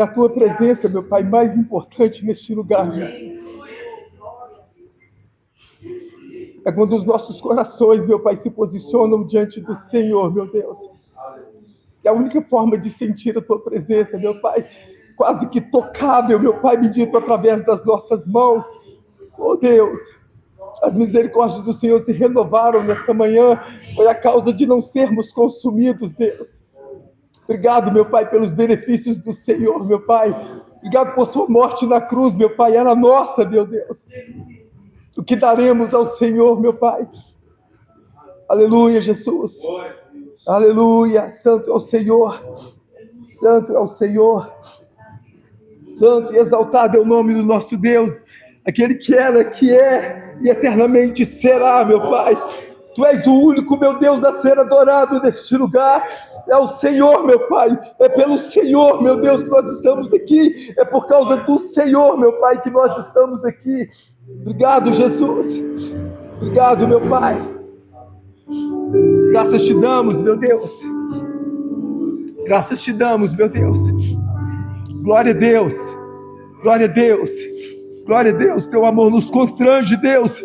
É a tua presença, meu Pai, mais importante neste lugar, Jesus. É quando os nossos corações, meu Pai, se posicionam diante do Senhor, meu Deus. É a única forma de sentir a tua presença, meu Pai, quase que tocável, meu Pai bendito, através das nossas mãos. Oh Deus, as misericórdias do Senhor se renovaram nesta manhã, foi a causa de não sermos consumidos, Deus. Obrigado, meu Pai, pelos benefícios do Senhor, meu Pai. Obrigado por tua morte na cruz, meu Pai, era nossa, meu Deus. O que daremos ao Senhor, meu Pai? Aleluia, Jesus. Aleluia, santo é o Senhor. Santo é o Senhor. Santo e exaltado é o nome do nosso Deus. Aquele que era, que é e eternamente será, meu Pai. Tu és o único, meu Deus, a ser adorado neste lugar. É o Senhor, meu Pai. É pelo Senhor, meu Deus, que nós estamos aqui. É por causa do Senhor, meu Pai, que nós estamos aqui. Obrigado, Jesus. Obrigado, meu Pai. Graças te damos, meu Deus. Graças te damos, meu Deus. Glória a Deus. Glória a Deus. Glória a Deus. Teu amor nos constrange, Deus.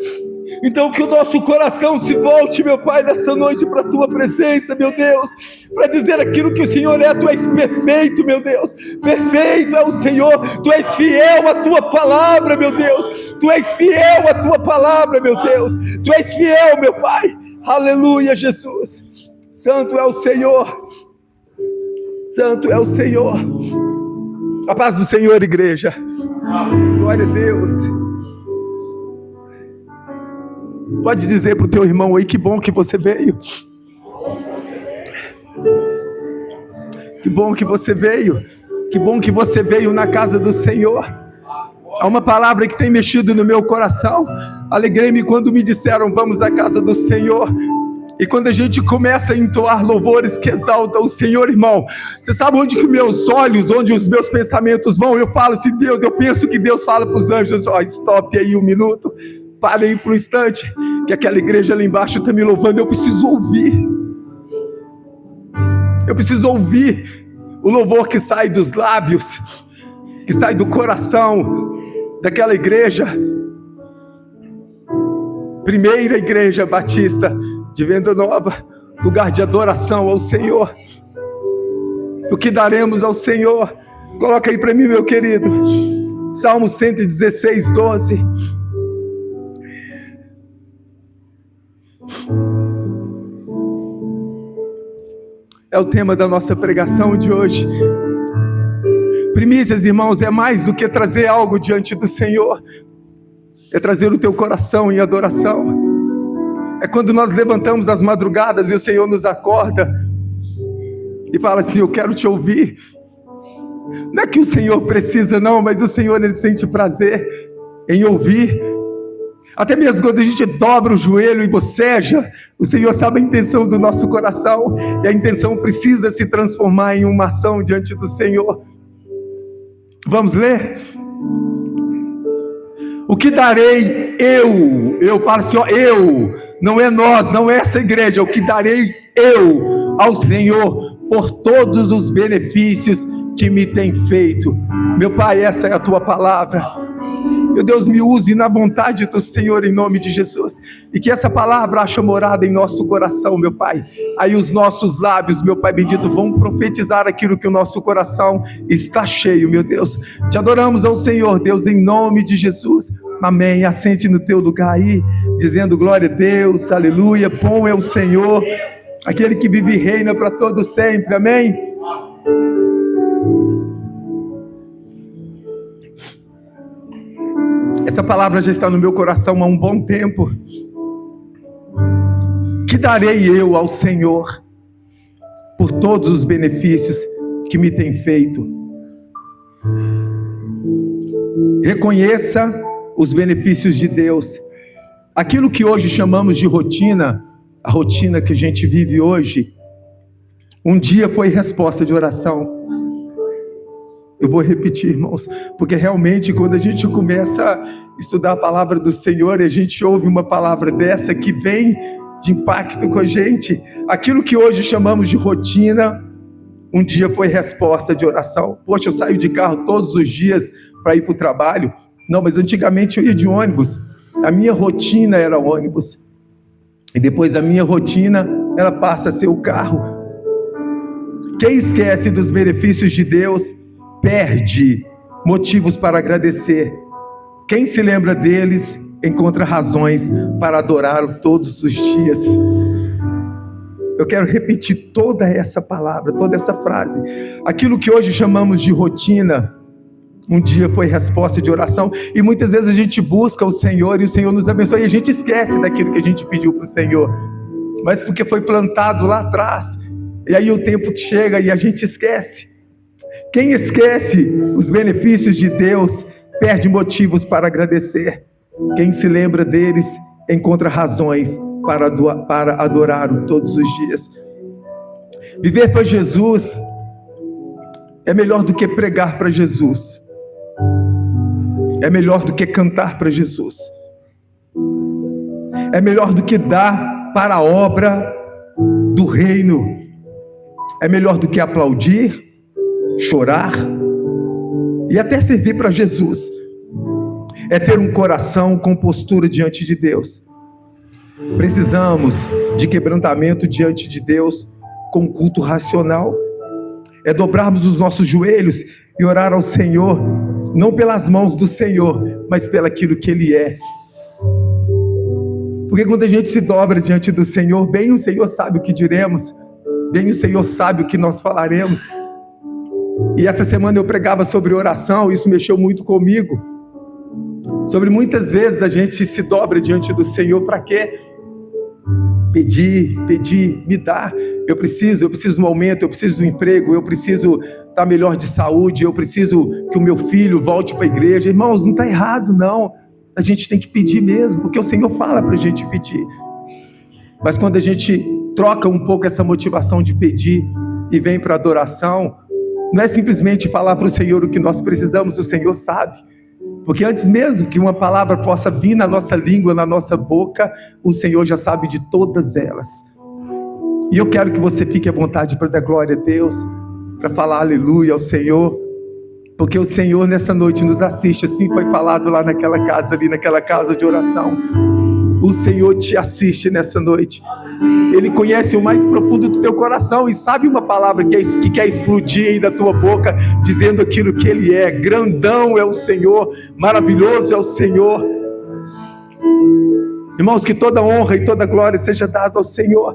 Então que o nosso coração se volte, meu Pai, nesta noite para a tua presença, meu Deus, para dizer aquilo que o Senhor é. Tu és perfeito, meu Deus, perfeito é o Senhor. Tu és fiel à tua palavra, meu Deus. Tu és fiel à tua palavra, meu Deus. Tu és fiel, meu Pai. Aleluia, Jesus. Santo é o Senhor. Santo é o Senhor. A paz do Senhor, igreja. Glória a Deus. Pode dizer para o teu irmão aí, que bom que você veio. Que bom que você veio. Que bom que você veio na casa do Senhor. Há uma palavra que tem mexido no meu coração. Alegrei-me quando me disseram, vamos à casa do Senhor. E quando a gente começa a entoar louvores que exaltam o Senhor, irmão, você sabe onde que meus olhos, onde os meus pensamentos vão? Eu falo assim, Deus, eu penso que Deus fala para os anjos, ó, stop aí um minuto, pare aí por um instante, que aquela igreja lá embaixo está me louvando, eu preciso ouvir. Eu preciso ouvir o louvor que sai dos lábios, que sai do coração daquela igreja. Primeira igreja batista de Venda Nova, lugar de adoração ao Senhor. O que daremos ao Senhor? Coloca aí para mim, meu querido. Salmo 116, 12. É o tema da nossa pregação de hoje. Primícias, irmãos, é mais do que trazer algo diante do Senhor. É trazer o teu coração em adoração. É quando nós levantamos as madrugadas e o Senhor nos acorda e fala assim, eu quero te ouvir. Não é que o Senhor precisa não, mas o Senhor, ele sente prazer em ouvir. Até mesmo quando a gente dobra o joelho e boceja, o Senhor sabe a intenção do nosso coração, e a intenção precisa se transformar em uma ação diante do Senhor. Vamos ler? O que darei eu falo assim, ó, eu, não é nós, não é essa igreja, o que darei eu ao Senhor por todos os benefícios que me tem feito. Meu Pai, essa é a tua palavra. Meu Deus, me use na vontade do Senhor em nome de Jesus. E que essa palavra ache morada em nosso coração, meu Pai. Aí os nossos lábios, meu Pai bendito, vão profetizar aquilo que o nosso coração está cheio, meu Deus. Te adoramos ao Senhor, Deus, em nome de Jesus. Amém. Assente no teu lugar aí, dizendo glória a Deus, aleluia. Bom é o Senhor, aquele que vive e reina para todo sempre. Amém. Essa palavra já está no meu coração há um bom tempo. Que darei eu ao Senhor por todos os benefícios que me tem feito? Reconheça os benefícios de Deus. Aquilo que hoje chamamos de rotina, a rotina que a gente vive hoje, um dia foi resposta de oração. Eu vou repetir, irmãos, porque realmente quando a gente começa a estudar a palavra do Senhor e a gente ouve uma palavra dessa que vem de impacto com a gente, aquilo que hoje chamamos de rotina, um dia foi resposta de oração. Poxa, eu saio de carro todos os dias para ir para o trabalho. Não, mas antigamente eu ia de ônibus. A minha rotina era ônibus. E depois a minha rotina, ela passa a ser o carro. Quem esquece dos benefícios de Deus, perde motivos para agradecer. Quem se lembra deles, encontra razões para adorá-lo todos os dias. Eu quero repetir toda essa palavra, toda essa frase. Aquilo que hoje chamamos de rotina, um dia foi resposta de oração. E muitas vezes a gente busca o Senhor e o Senhor nos abençoa. E a gente esquece daquilo que a gente pediu para o Senhor. Mas porque foi plantado lá atrás. E aí o tempo chega e a gente esquece. Quem esquece os benefícios de Deus, perde motivos para agradecer. Quem se lembra deles, encontra razões para adorá-lo todos os dias. Viver para Jesus é melhor do que pregar para Jesus. É melhor do que cantar para Jesus. É melhor do que dar para a obra do reino. É melhor do que aplaudir, chorar e até servir para Jesus. É ter um coração com postura diante de Deus. Precisamos de quebrantamento diante de Deus com culto racional. É dobrarmos os nossos joelhos e orar ao Senhor, não pelas mãos do Senhor, mas pelaquilo que Ele é. Porque quando a gente se dobra diante do Senhor, bem o Senhor sabe o que diremos, bem o Senhor sabe o que nós falaremos. E essa semana eu pregava sobre oração, isso mexeu muito comigo. Sobre muitas vezes a gente se dobra diante do Senhor para quê? Pedir, me dá. Eu preciso de um aumento, eu preciso de um emprego, eu preciso estar melhor de saúde, eu preciso que o meu filho volte para a igreja. Irmãos, não está errado não. A gente tem que pedir mesmo, porque o Senhor fala para a gente pedir. Mas quando a gente troca um pouco essa motivação de pedir e vem para a adoração, não é simplesmente falar para o Senhor o que nós precisamos, o Senhor sabe. Porque antes mesmo que uma palavra possa vir na nossa língua, na nossa boca, o Senhor já sabe de todas elas. E eu quero que você fique à vontade para dar glória a Deus, para falar aleluia ao Senhor, porque o Senhor nessa noite nos assiste, assim foi falado lá naquela casa, ali naquela casa de oração. O Senhor te assiste nessa noite. Ele conhece o mais profundo do teu coração e sabe uma palavra que quer explodir aí da tua boca, dizendo aquilo que Ele é. Grandão é o Senhor, maravilhoso é o Senhor. Irmãos, que toda honra e toda glória seja dada ao Senhor.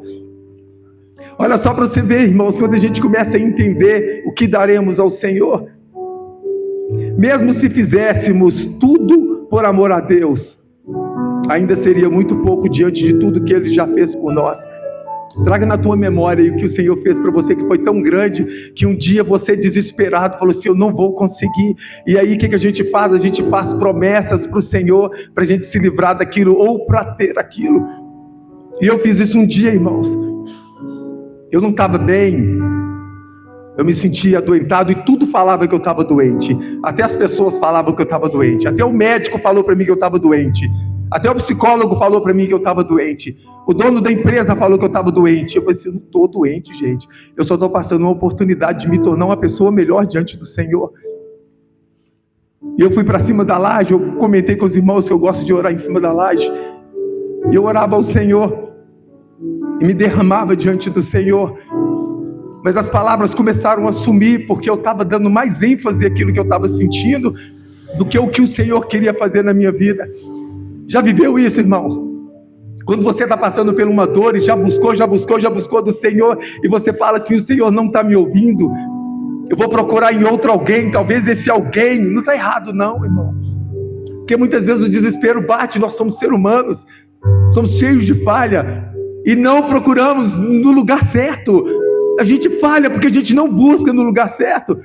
Olha só para você ver, irmãos, quando a gente começa a entender o que daremos ao Senhor, mesmo se fizéssemos tudo por amor a Deus, ainda seria muito pouco diante de tudo que Ele já fez por nós. Traga na tua memória o que o Senhor fez para você, que foi tão grande, que um dia você desesperado falou assim, eu não vou conseguir. E aí o que a gente faz? A gente faz promessas para o Senhor, para a gente se livrar daquilo, ou para ter aquilo. E eu fiz isso um dia, irmãos. Eu não estava bem, eu me sentia adoentado e tudo falava que eu estava doente. Até as pessoas falavam que eu estava doente, até o médico falou para mim que eu estava doente. Até o psicólogo falou para mim que eu estava doente. O dono da empresa falou que eu estava doente. Eu falei assim, eu não estou doente, gente. Eu só estou passando uma oportunidade de me tornar uma pessoa melhor diante do Senhor. E eu fui para cima da laje, eu comentei com os irmãos que eu gosto de orar em cima da laje. E eu orava ao Senhor e me derramava diante do Senhor. Mas as palavras começaram a sumir, porque eu estava dando mais ênfase àquilo que eu estava sentindo do que o que o Senhor queria fazer na minha vida. Já viveu isso, irmãos? Quando você está passando por uma dor e já buscou do Senhor, e você fala assim, o Senhor não está me ouvindo, eu vou procurar em outro alguém, talvez esse alguém, não está errado não, irmão. Porque muitas vezes o desespero bate, nós somos seres humanos, somos cheios de falha, e não procuramos no lugar certo. A gente falha porque a gente não busca no lugar certo.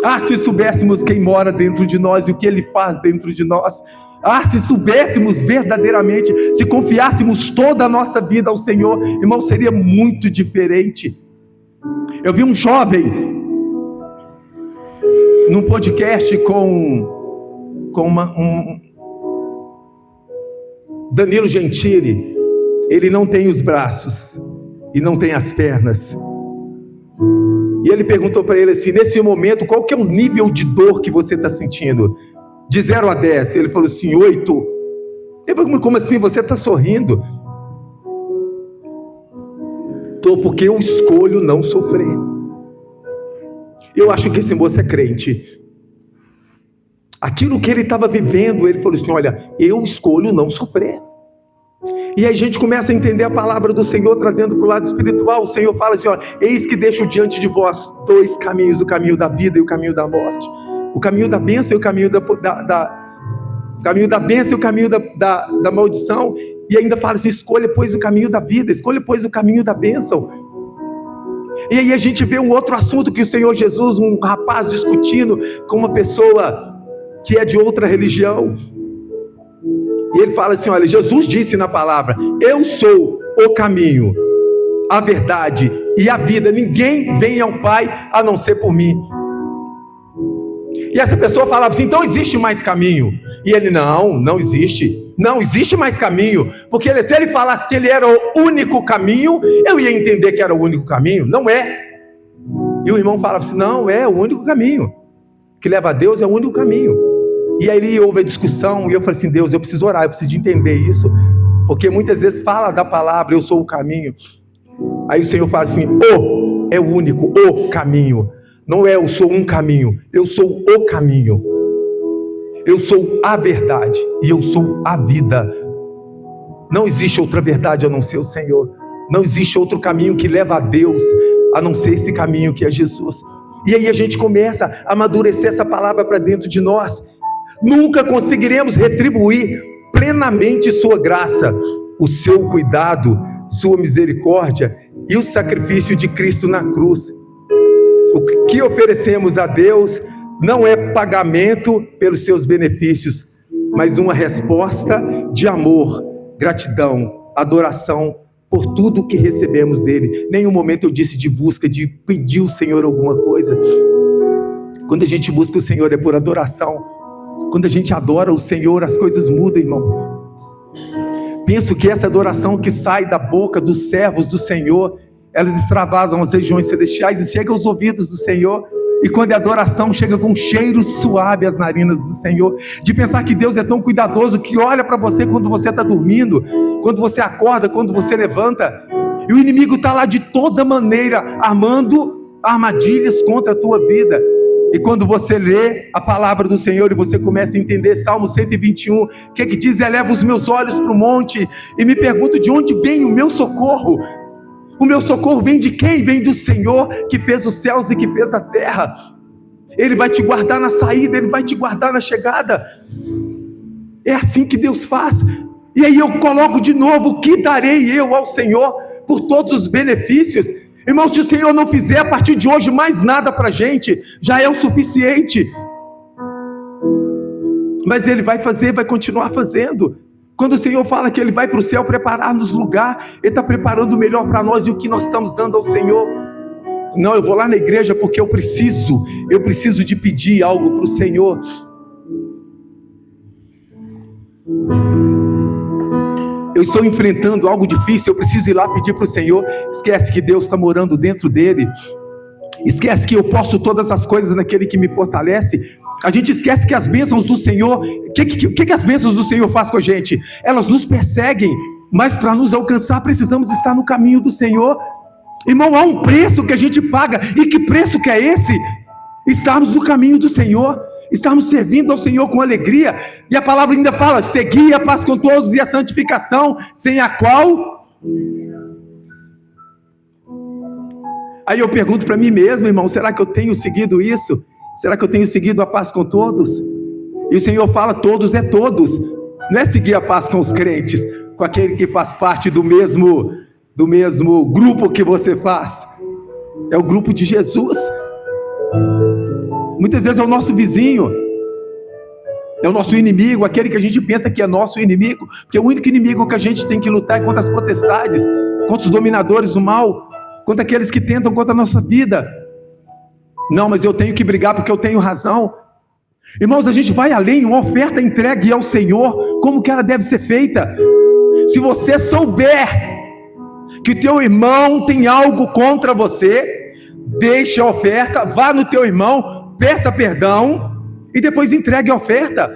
Ah, se soubéssemos quem mora dentro de nós e o que Ele faz dentro de nós. Ah, se soubéssemos verdadeiramente, se confiássemos toda a nossa vida ao Senhor, irmão, seria muito diferente. Eu vi um jovem num podcast com Danilo Gentili. Ele não tem os braços e não tem as pernas, E ele perguntou para ele assim, nesse momento, qual que é o nível de dor que você está sentindo? De 0 a 10. Ele falou assim, 8. Ele falou, como assim? Você está sorrindo? Porque eu escolho não sofrer. Eu acho que esse moço é crente. Aquilo que ele estava vivendo, ele falou assim, olha, eu escolho não sofrer. E aí a gente começa a entender a palavra do Senhor, trazendo para o lado espiritual. O Senhor fala assim, ó, eis que deixo diante de vós 2 caminhos, o caminho da vida e o caminho da morte. O caminho da bênção e o caminho o caminho da bênção e o caminho da maldição. E ainda fala assim, escolha pois o caminho da vida, escolha pois o caminho da bênção. E aí a gente vê um outro assunto que o Senhor Jesus, um rapaz discutindo com uma pessoa que é de outra religião. E ele fala assim, olha, Jesus disse na palavra, eu sou o caminho, a verdade e a vida. Ninguém vem ao Pai a não ser por mim. E essa pessoa falava assim, então existe mais caminho. E ele, não existe. Não existe mais caminho. Porque se ele falasse que ele era o único caminho, eu ia entender que era o único caminho. Não é. E o irmão falava assim, não, é o único caminho. Que leva a Deus é o único caminho. E aí houve a discussão, e eu falei assim, Deus, eu preciso orar, eu preciso de entender isso, porque muitas vezes fala da palavra, eu sou o caminho. Aí o Senhor fala assim, é o único, o caminho. Não é eu sou um caminho, eu sou o caminho. Eu sou a verdade, e eu sou a vida. Não existe outra verdade a não ser o Senhor. Não existe outro caminho que leva a Deus, a não ser esse caminho que é Jesus. E aí a gente começa a amadurecer essa palavra para dentro de nós. Nunca conseguiremos retribuir plenamente sua graça, o seu cuidado, sua misericórdia e o sacrifício de Cristo na cruz. O que oferecemos a Deus não é pagamento pelos seus benefícios, mas uma resposta de amor, gratidão, adoração por tudo que recebemos dele. Nenhum momento eu disse de busca, de pedir ao Senhor alguma coisa. Quando a gente busca o Senhor é por adoração. Quando a gente adora o Senhor, as coisas mudam, irmão. Penso que essa adoração que sai da boca dos servos do Senhor, elas extravasam as regiões celestiais e chegam aos ouvidos do Senhor. E quando a adoração chega com um cheiro suave às narinas do Senhor, de pensar que Deus é tão cuidadoso que olha para você quando você está dormindo, quando você acorda, quando você levanta, e o inimigo está lá de toda maneira armando armadilhas contra a tua vida. E quando você lê a palavra do Senhor e você começa a entender Salmo 121, que diz, eleva os meus olhos para o monte e me pergunto de onde vem o meu socorro. O meu socorro vem de quem? Vem do Senhor que fez os céus e que fez a terra. Ele vai te guardar na saída, Ele vai te guardar na chegada. É assim que Deus faz. E aí eu coloco de novo, o que darei eu ao Senhor por todos os benefícios? Irmão, se o Senhor não fizer a partir de hoje mais nada para a gente, já é o suficiente. Mas Ele vai fazer, vai continuar fazendo. Quando o Senhor fala que Ele vai para o céu preparar-nos lugar, Ele está preparando o melhor para nós. E o que nós estamos dando ao Senhor? Não, eu vou lá na igreja porque eu preciso de pedir algo para o Senhor. Eu estou enfrentando algo difícil, eu preciso ir lá pedir para o Senhor. Esquece que Deus está morando dentro dele. Esquece que eu posso todas as coisas naquele que me fortalece. A gente esquece que as bênçãos do Senhor, o que as bênçãos do Senhor faz com a gente? Elas nos perseguem, mas para nos alcançar precisamos estar no caminho do Senhor. Irmão, há um preço que a gente paga. E que preço que é esse? Estarmos no caminho do Senhor, estarmos servindo ao Senhor com alegria. E a palavra ainda fala, segui a paz com todos e a santificação, sem a qual... Aí eu pergunto para mim mesmo, irmão, será que eu tenho seguido isso? Será que eu tenho seguido a paz com todos? E o Senhor fala, todos é todos. Não é seguir a paz com os crentes, com aquele que faz parte do mesmo grupo que você faz. É o grupo de Jesus. Muitas vezes é o nosso vizinho, é o nosso inimigo, aquele que a gente pensa que é nosso inimigo, porque o único inimigo que a gente tem que lutar é contra as potestades, contra os dominadores do mal, contra aqueles que tentam contra a nossa vida. Não, mas eu tenho que brigar porque eu tenho razão. Irmãos, a gente vai além, uma oferta entregue ao Senhor, como que ela deve ser feita? Se você souber que teu irmão tem algo contra você, deixe a oferta, vá no teu irmão, peça perdão e depois entregue a oferta.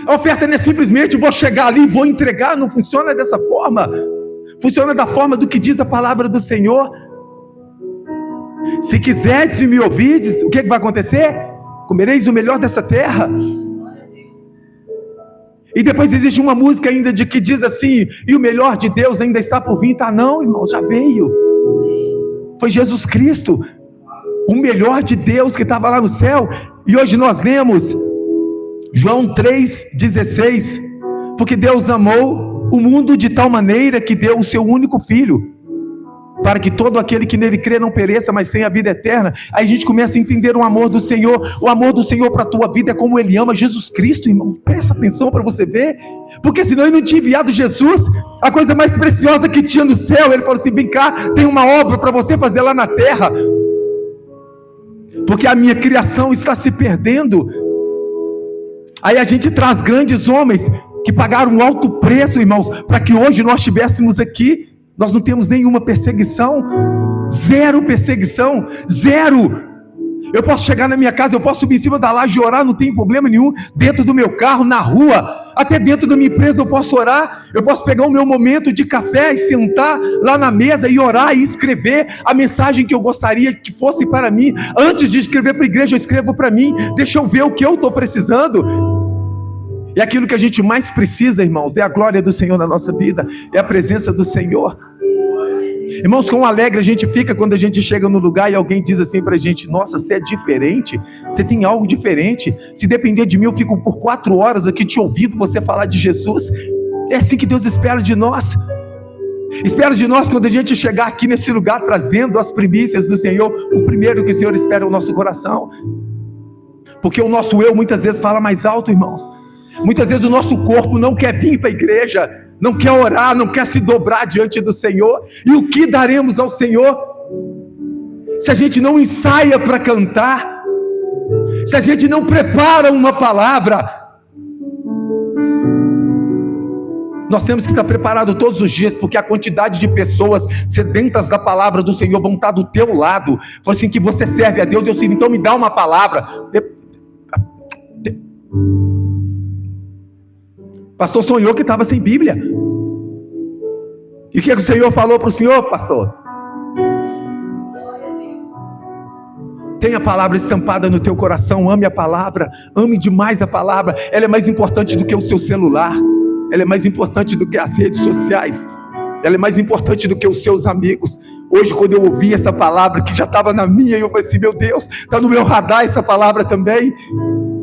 A oferta não é simplesmente vou chegar ali e vou entregar, não funciona dessa forma. Funciona da forma do que diz a palavra do Senhor. Se quiserdes e me ouvirdes, o que vai acontecer? Comereis o melhor dessa terra. E depois existe uma música ainda de que diz assim, e o melhor de Deus ainda está por vir. Tá não, irmão, já veio. Foi Jesus Cristo, o melhor de Deus que estava lá no céu. E hoje nós lemos João 3,16, porque Deus amou o mundo de tal maneira que deu o seu único filho, para que todo aquele que nele crê não pereça, mas tenha a vida eterna. Aí a gente começa a entender o amor do Senhor para a tua vida é como Ele ama Jesus Cristo, irmão. Presta atenção para você ver, porque senão Ele não tinha enviado Jesus, a coisa mais preciosa que tinha no céu. Ele falou assim, vem cá, tem uma obra para você fazer lá na terra, porque a minha criação está se perdendo. Aí a gente traz grandes homens que pagaram um alto preço, irmãos, para que hoje nós estivéssemos aqui. Nós não temos nenhuma perseguição, zero perseguição, zero. Eu posso chegar na minha casa, eu posso subir em cima da laje e orar, não tem problema nenhum. Dentro do meu carro, na rua, até dentro da minha empresa eu posso orar. Eu posso pegar o meu momento de café e sentar lá na mesa e orar e escrever a mensagem que eu gostaria que fosse para mim. Antes de escrever para a igreja, eu escrevo para mim. Deixa eu ver o que eu estou precisando. E aquilo que a gente mais precisa, irmãos, é a glória do Senhor na nossa vida, é a presença do Senhor. Irmãos, quão alegre a gente fica quando a gente chega no lugar e alguém diz assim pra gente, nossa, você é diferente, você tem algo diferente. Se depender de mim, eu fico por 4 horas aqui te ouvindo você falar de Jesus. É assim que Deus espera de nós. Espera de nós quando a gente chegar aqui nesse lugar trazendo as primícias do Senhor. O primeiro que o Senhor espera é o nosso coração, porque o nosso eu muitas vezes fala mais alto, irmãos. Muitas vezes o nosso corpo não quer vir para a igreja, não quer orar, não quer se dobrar diante do Senhor. E o que daremos ao Senhor se a gente não ensaia para cantar, se a gente não prepara uma palavra? Nós temos que estar preparados todos os dias, porque a quantidade de pessoas sedentas da palavra do Senhor vão estar do teu lado. Foi assim que você serve a Deus, eu sirvo, então me dá uma palavra. Pastor sonhou que estava sem Bíblia. E o que o Senhor falou para o senhor, pastor? Tenha a palavra estampada no teu coração, ame a palavra, ame demais a palavra. Ela é mais importante do que o seu celular, ela é mais importante do que as redes sociais, ela é mais importante do que os seus amigos. Hoje, quando eu ouvi essa palavra que já estava na minha, eu falei assim, meu Deus, está no meu radar essa palavra também.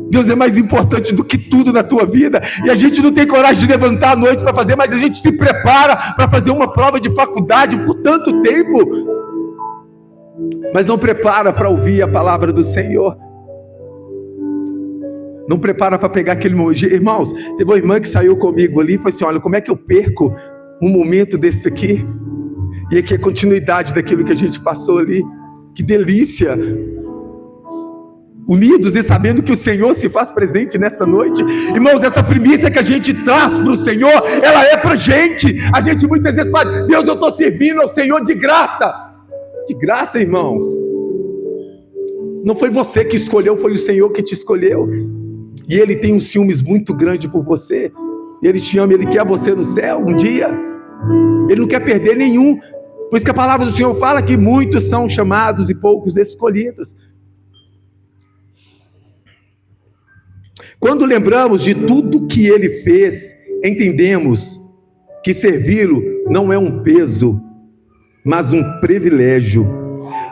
Deus é mais importante do que tudo na tua vida, e a gente não tem coragem de levantar à noite para fazer, mas a gente se prepara para fazer uma prova de faculdade por tanto tempo, mas não prepara para ouvir a palavra do Senhor, não prepara para pegar aquele momento. Irmãos, teve uma irmã que saiu comigo ali e falou assim, olha, como é que eu perco um momento desse aqui? E aqui é a continuidade daquilo que a gente passou ali. Que delícia! Unidos e sabendo que o Senhor se faz presente nessa noite. Irmãos, essa primícia que a gente traz para o Senhor, ela é para a gente. A gente muitas vezes fala, Deus, eu estou servindo ao Senhor de graça. De graça, irmãos. Não foi você que escolheu, foi o Senhor que te escolheu. E Ele tem um ciúmes muito grande por você. Ele te ama, Ele quer você no céu um dia. Ele não quer perder nenhum. Por isso que a palavra do Senhor fala que muitos são chamados e poucos escolhidos. Quando lembramos de tudo que Ele fez, entendemos que servi-lo não é um peso, mas um privilégio.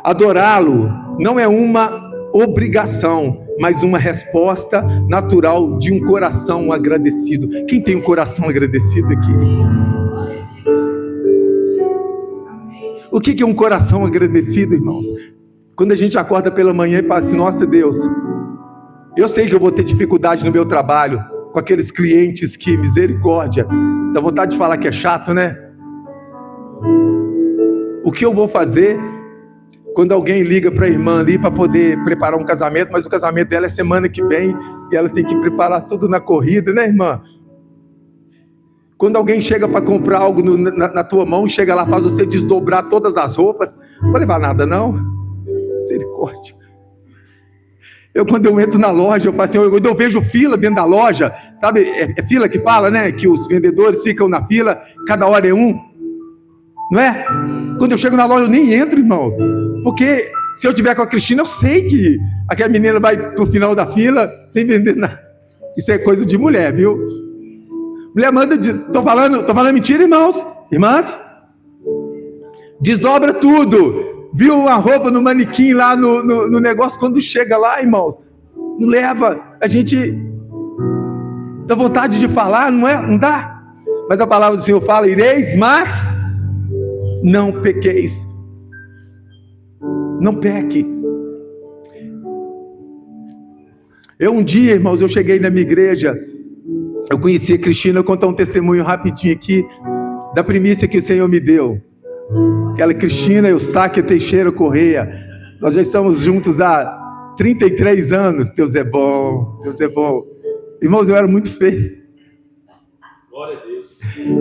Adorá-lo não é uma obrigação, mas uma resposta natural de um coração agradecido. Quem tem um coração agradecido aqui? O que é um coração agradecido, irmãos? Quando a gente acorda pela manhã e fala assim, nossa Deus, eu sei que eu vou ter dificuldade no meu trabalho, com aqueles clientes que, misericórdia, dá vontade de falar que é chato, né? O que eu vou fazer quando alguém liga para a irmã ali para poder preparar um casamento, mas o casamento dela é semana que vem e ela tem que preparar tudo na corrida, né, irmã? Quando alguém chega para comprar algo na tua mão, chega lá, faz você desdobrar todas as roupas, não vou levar nada não. Misericórdia. Quando eu entro na loja, eu faço assim, quando eu vejo fila dentro da loja, sabe, é fila que fala, né, que os vendedores ficam na fila, cada hora é um, não é? Quando eu chego na loja, eu nem entro, irmãos, porque se eu tiver com a Cristina, eu sei que aquela menina vai pro final da fila sem vender nada. Isso é coisa de mulher, viu? Mulher manda, tô falando mentira, irmãos? Irmãs? Desdobra tudo. Viu uma roupa no manequim lá no negócio, quando chega lá, irmãos, não leva, a gente dá vontade de falar, não é? Não dá? Mas a palavra do Senhor fala, ireis, mas não pequeis. Não peque. Um dia, irmãos, eu cheguei na minha igreja, eu conheci a Cristina, eu vou contar um testemunho rapidinho aqui, da primícia que o Senhor me deu. Aquela Cristina Eustáquia Teixeira Correia, nós já estamos juntos há 33 anos, Deus é bom, Deus é bom. Irmãos, eu era muito feio. Glória a Deus.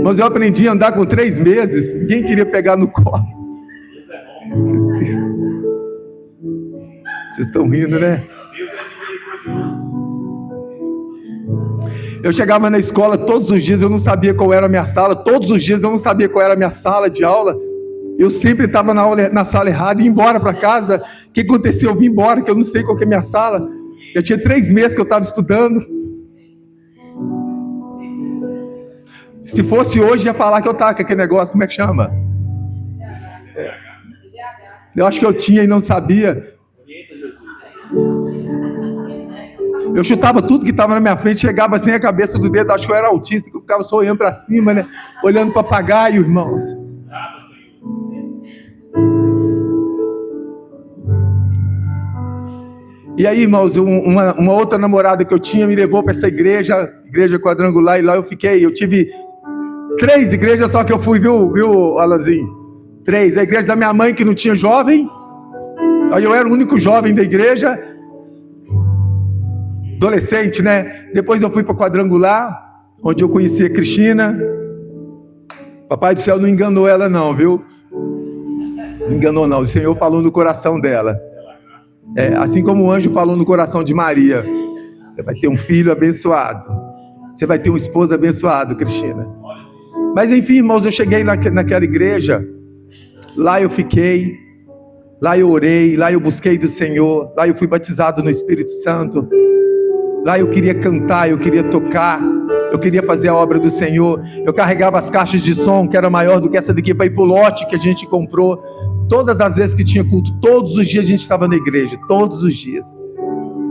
Mas eu aprendi a andar com 3 meses, ninguém queria pegar no colo. Deus é bom. Deus. Vocês estão rindo, né? Deus é misericordioso. Eu chegava na escola todos os dias, eu não sabia qual era a minha sala, todos os dias eu não sabia qual era a minha sala de aula. Eu sempre estava na sala errada e ia embora para casa. O que aconteceu? Eu vim embora, que eu não sei qual que é a minha sala. Já tinha 3 meses que eu estava estudando. Se fosse hoje, ia falar que eu estava com aquele negócio, como é que chama? Eu acho que eu tinha e não sabia. Eu chutava tudo que estava na minha frente, chegava sem a cabeça do dedo, acho que eu era autista, que eu ficava só olhando para cima, né? Olhando para papagaio, irmãos. E aí, irmãos, uma outra namorada que eu tinha me levou para essa igreja quadrangular, e lá eu fiquei. Eu tive 3 igrejas só que eu fui, viu, Alanzinho? 3. A igreja da minha mãe, que não tinha jovem. Aí eu era o único jovem da igreja. Adolescente, né? Depois eu fui para quadrangular, onde eu conheci a Cristina. Papai do céu não enganou ela não, viu? Não enganou não, o Senhor falou no coração dela. Assim como o anjo falou no coração de Maria. Você vai ter um filho abençoado. Você vai ter um esposo abençoado, Cristina. Mas enfim, irmãos, eu cheguei naquela igreja. Lá eu fiquei. Lá eu orei. Lá eu busquei do Senhor. Lá eu fui batizado no Espírito Santo. Lá eu queria cantar, eu queria tocar. Eu queria fazer a obra do Senhor. Eu carregava as caixas de som, que era maior do que essa daqui, para ir para o lote que a gente comprou. Todas as vezes que tinha culto, todos os dias a gente estava na igreja, todos os dias.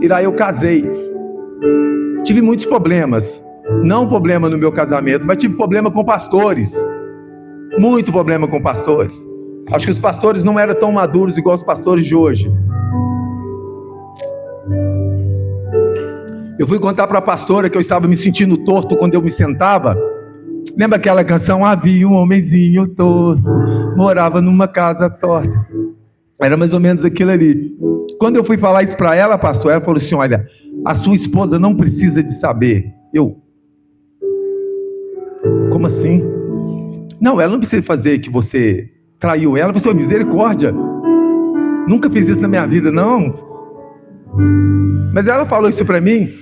E lá eu casei. Tive muitos problemas. Não problema no meu casamento, mas tive problema com pastores. Muito problema com pastores. Acho que os pastores não eram tão maduros igual os pastores de hoje. Eu fui contar para a pastora que eu estava me sentindo torto quando eu me sentava. Lembra aquela canção? Havia um homenzinho torto, morava numa casa torta. Era mais ou menos aquilo ali. Quando eu fui falar isso para ela, pastor, ela falou assim, olha, a sua esposa não precisa de saber. Como assim? Não, ela não precisa fazer que você traiu ela. Você é misericórdia. Nunca fiz isso na minha vida, não. Mas ela falou isso para mim.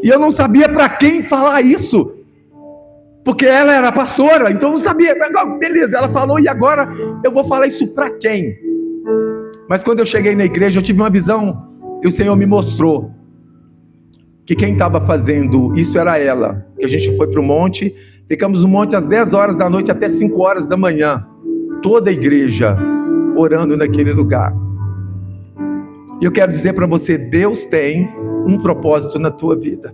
E eu não sabia para quem falar isso. Porque ela era pastora, então eu não sabia. Beleza, ela falou, e agora eu vou falar isso para quem? Mas quando eu cheguei na igreja, eu tive uma visão que o Senhor me mostrou. Que quem estava fazendo isso era ela. Que a gente foi para o monte, ficamos no monte às 10 horas da noite até 5 horas da manhã. Toda a igreja orando naquele lugar. E eu quero dizer para você, Deus tem um propósito na tua vida.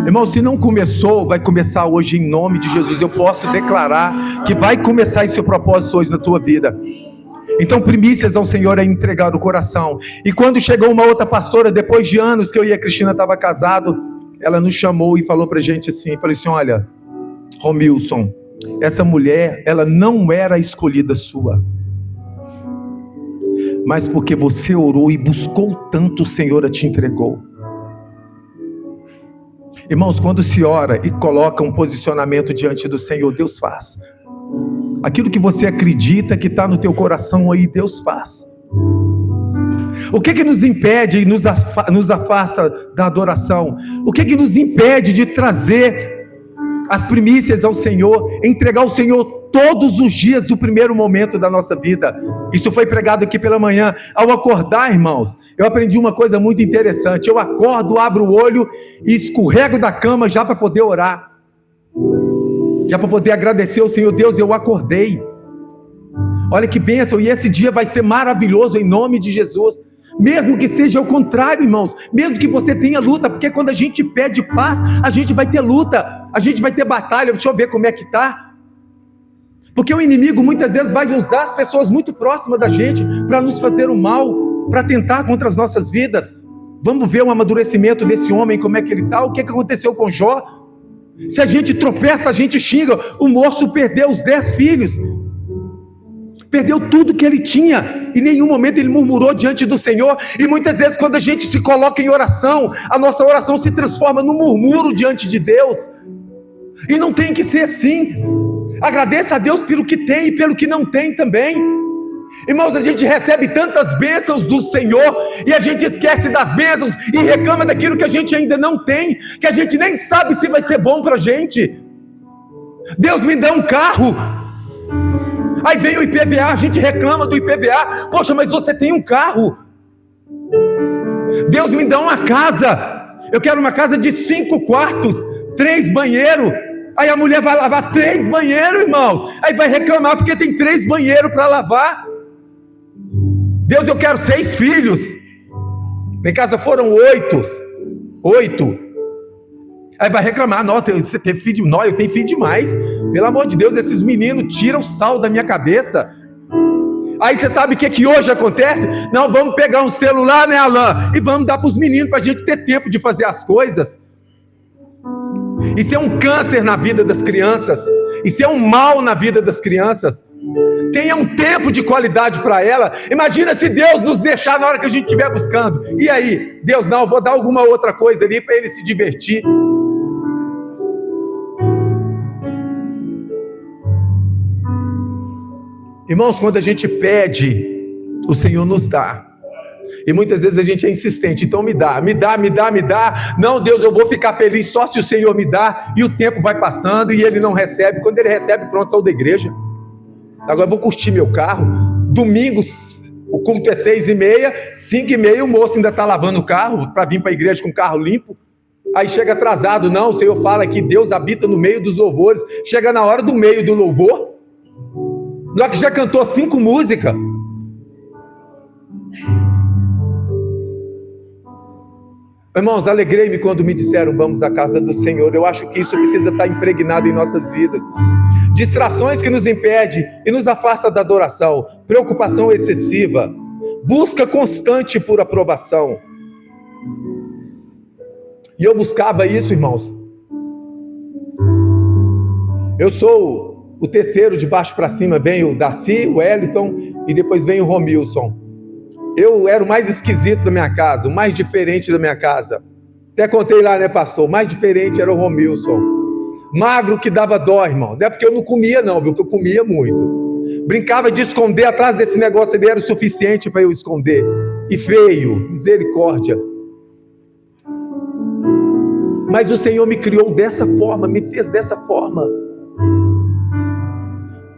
Irmão, se não começou, vai começar hoje em nome de Jesus. Eu posso declarar que vai começar esse propósito hoje na tua vida. Então, primícias ao Senhor é entregar o coração. E quando chegou uma outra pastora, depois de anos que eu e a Cristina estavam casados, ela nos chamou e falou pra gente assim, falei assim, olha, Romilson, essa mulher, ela não era a escolhida sua. Mas porque você orou e buscou tanto, o Senhor a te entregou. Irmãos, quando se ora e coloca um posicionamento diante do Senhor, Deus faz. Aquilo que você acredita que está no teu coração aí, Deus faz. O que nos impede e nos afasta da adoração? O que nos impede de trazer as primícias ao Senhor, entregar ao Senhor todos os dias do primeiro momento da nossa vida? Isso foi pregado aqui pela manhã. Ao acordar, irmãos, eu aprendi uma coisa muito interessante. Eu acordo, abro o olho e escorrego da cama já para poder orar, já para poder agradecer ao Senhor. Deus, eu acordei. Olha que bênção, e esse dia vai ser maravilhoso em nome de Jesus. Mesmo que seja o contrário, irmãos, mesmo que você tenha luta, porque quando a gente pede paz, a gente vai ter luta, a gente vai ter batalha. Deixa eu ver como é que tá. Porque o inimigo muitas vezes vai usar as pessoas muito próximas da gente para nos fazer o mal, para tentar contra as nossas vidas. Vamos ver o amadurecimento desse homem, como é que ele está, o que aconteceu com Jó. Se a gente tropeça, a gente xinga. O moço perdeu os 10 filhos, perdeu tudo que ele tinha, em nenhum momento ele murmurou diante do Senhor. E muitas vezes quando a gente se coloca em oração, a nossa oração se transforma num murmúrio diante de Deus, e não tem que ser assim. Agradeça a Deus pelo que tem e pelo que não tem também. Irmãos, a gente recebe tantas bênçãos do Senhor, e a gente esquece das bênçãos, e reclama daquilo que a gente ainda não tem, que a gente nem sabe se vai ser bom para a gente. Deus me dá um carro, aí vem o IPVA, a gente reclama do IPVA. Poxa, mas você tem um carro. Deus me dá uma casa, eu quero uma casa de 5 quartos, 3 banheiros. Aí a mulher vai lavar 3 banheiros, irmãos, aí vai reclamar porque tem 3 banheiros para lavar. Deus, eu quero 6 filhos. Em casa foram 8. Aí vai reclamar: nossa, você teve filho? Não, eu tenho filho demais. Pelo amor de Deus, esses meninos tiram o sal da minha cabeça. Aí você sabe o que hoje acontece? Não, vamos pegar um celular, né, Alain? E vamos dar para os meninos, para a gente ter tempo de fazer as coisas. Isso é um câncer na vida das crianças. Isso é um mal na vida das crianças. Tenha um tempo de qualidade para ela. Imagina se Deus nos deixar na hora que a gente estiver buscando. E aí? Deus, não, vou dar alguma outra coisa ali para ele se divertir. Irmãos, quando a gente pede, o Senhor nos dá. E muitas vezes a gente é insistente: então me dá. Não, Deus, eu vou ficar feliz só se o Senhor me dá. E o tempo vai passando e ele não recebe. Quando ele recebe, pronto, saiu da igreja. Agora eu vou curtir meu carro. Domingo, o culto é 6h30, 5h30 o moço ainda está lavando o carro para vir para a igreja com o carro limpo. Aí chega atrasado. Não, o Senhor fala que Deus habita no meio dos louvores. Chega na hora do meio do louvor, não é que já cantou 5 músicas. Irmãos, alegrei-me quando me disseram: vamos à casa do Senhor. Eu acho que isso precisa estar impregnado em nossas vidas. Distrações que nos impedem e nos afasta da adoração, preocupação excessiva, busca constante por aprovação. E eu buscava isso, irmãos. Eu sou o terceiro de baixo para cima. Vem o Darcy, o Wellington e depois vem o Romilson. Eu era o mais esquisito da minha casa, o mais diferente da minha casa. Até contei lá, né, pastor? O mais diferente era o Romilson. Magro que dava dó, irmão. Não é porque eu não comia não, viu? Que eu comia muito. Brincava de esconder atrás desse negócio, ele era o suficiente para eu esconder. E feio, misericórdia. Mas o Senhor me criou dessa forma, me fez dessa forma.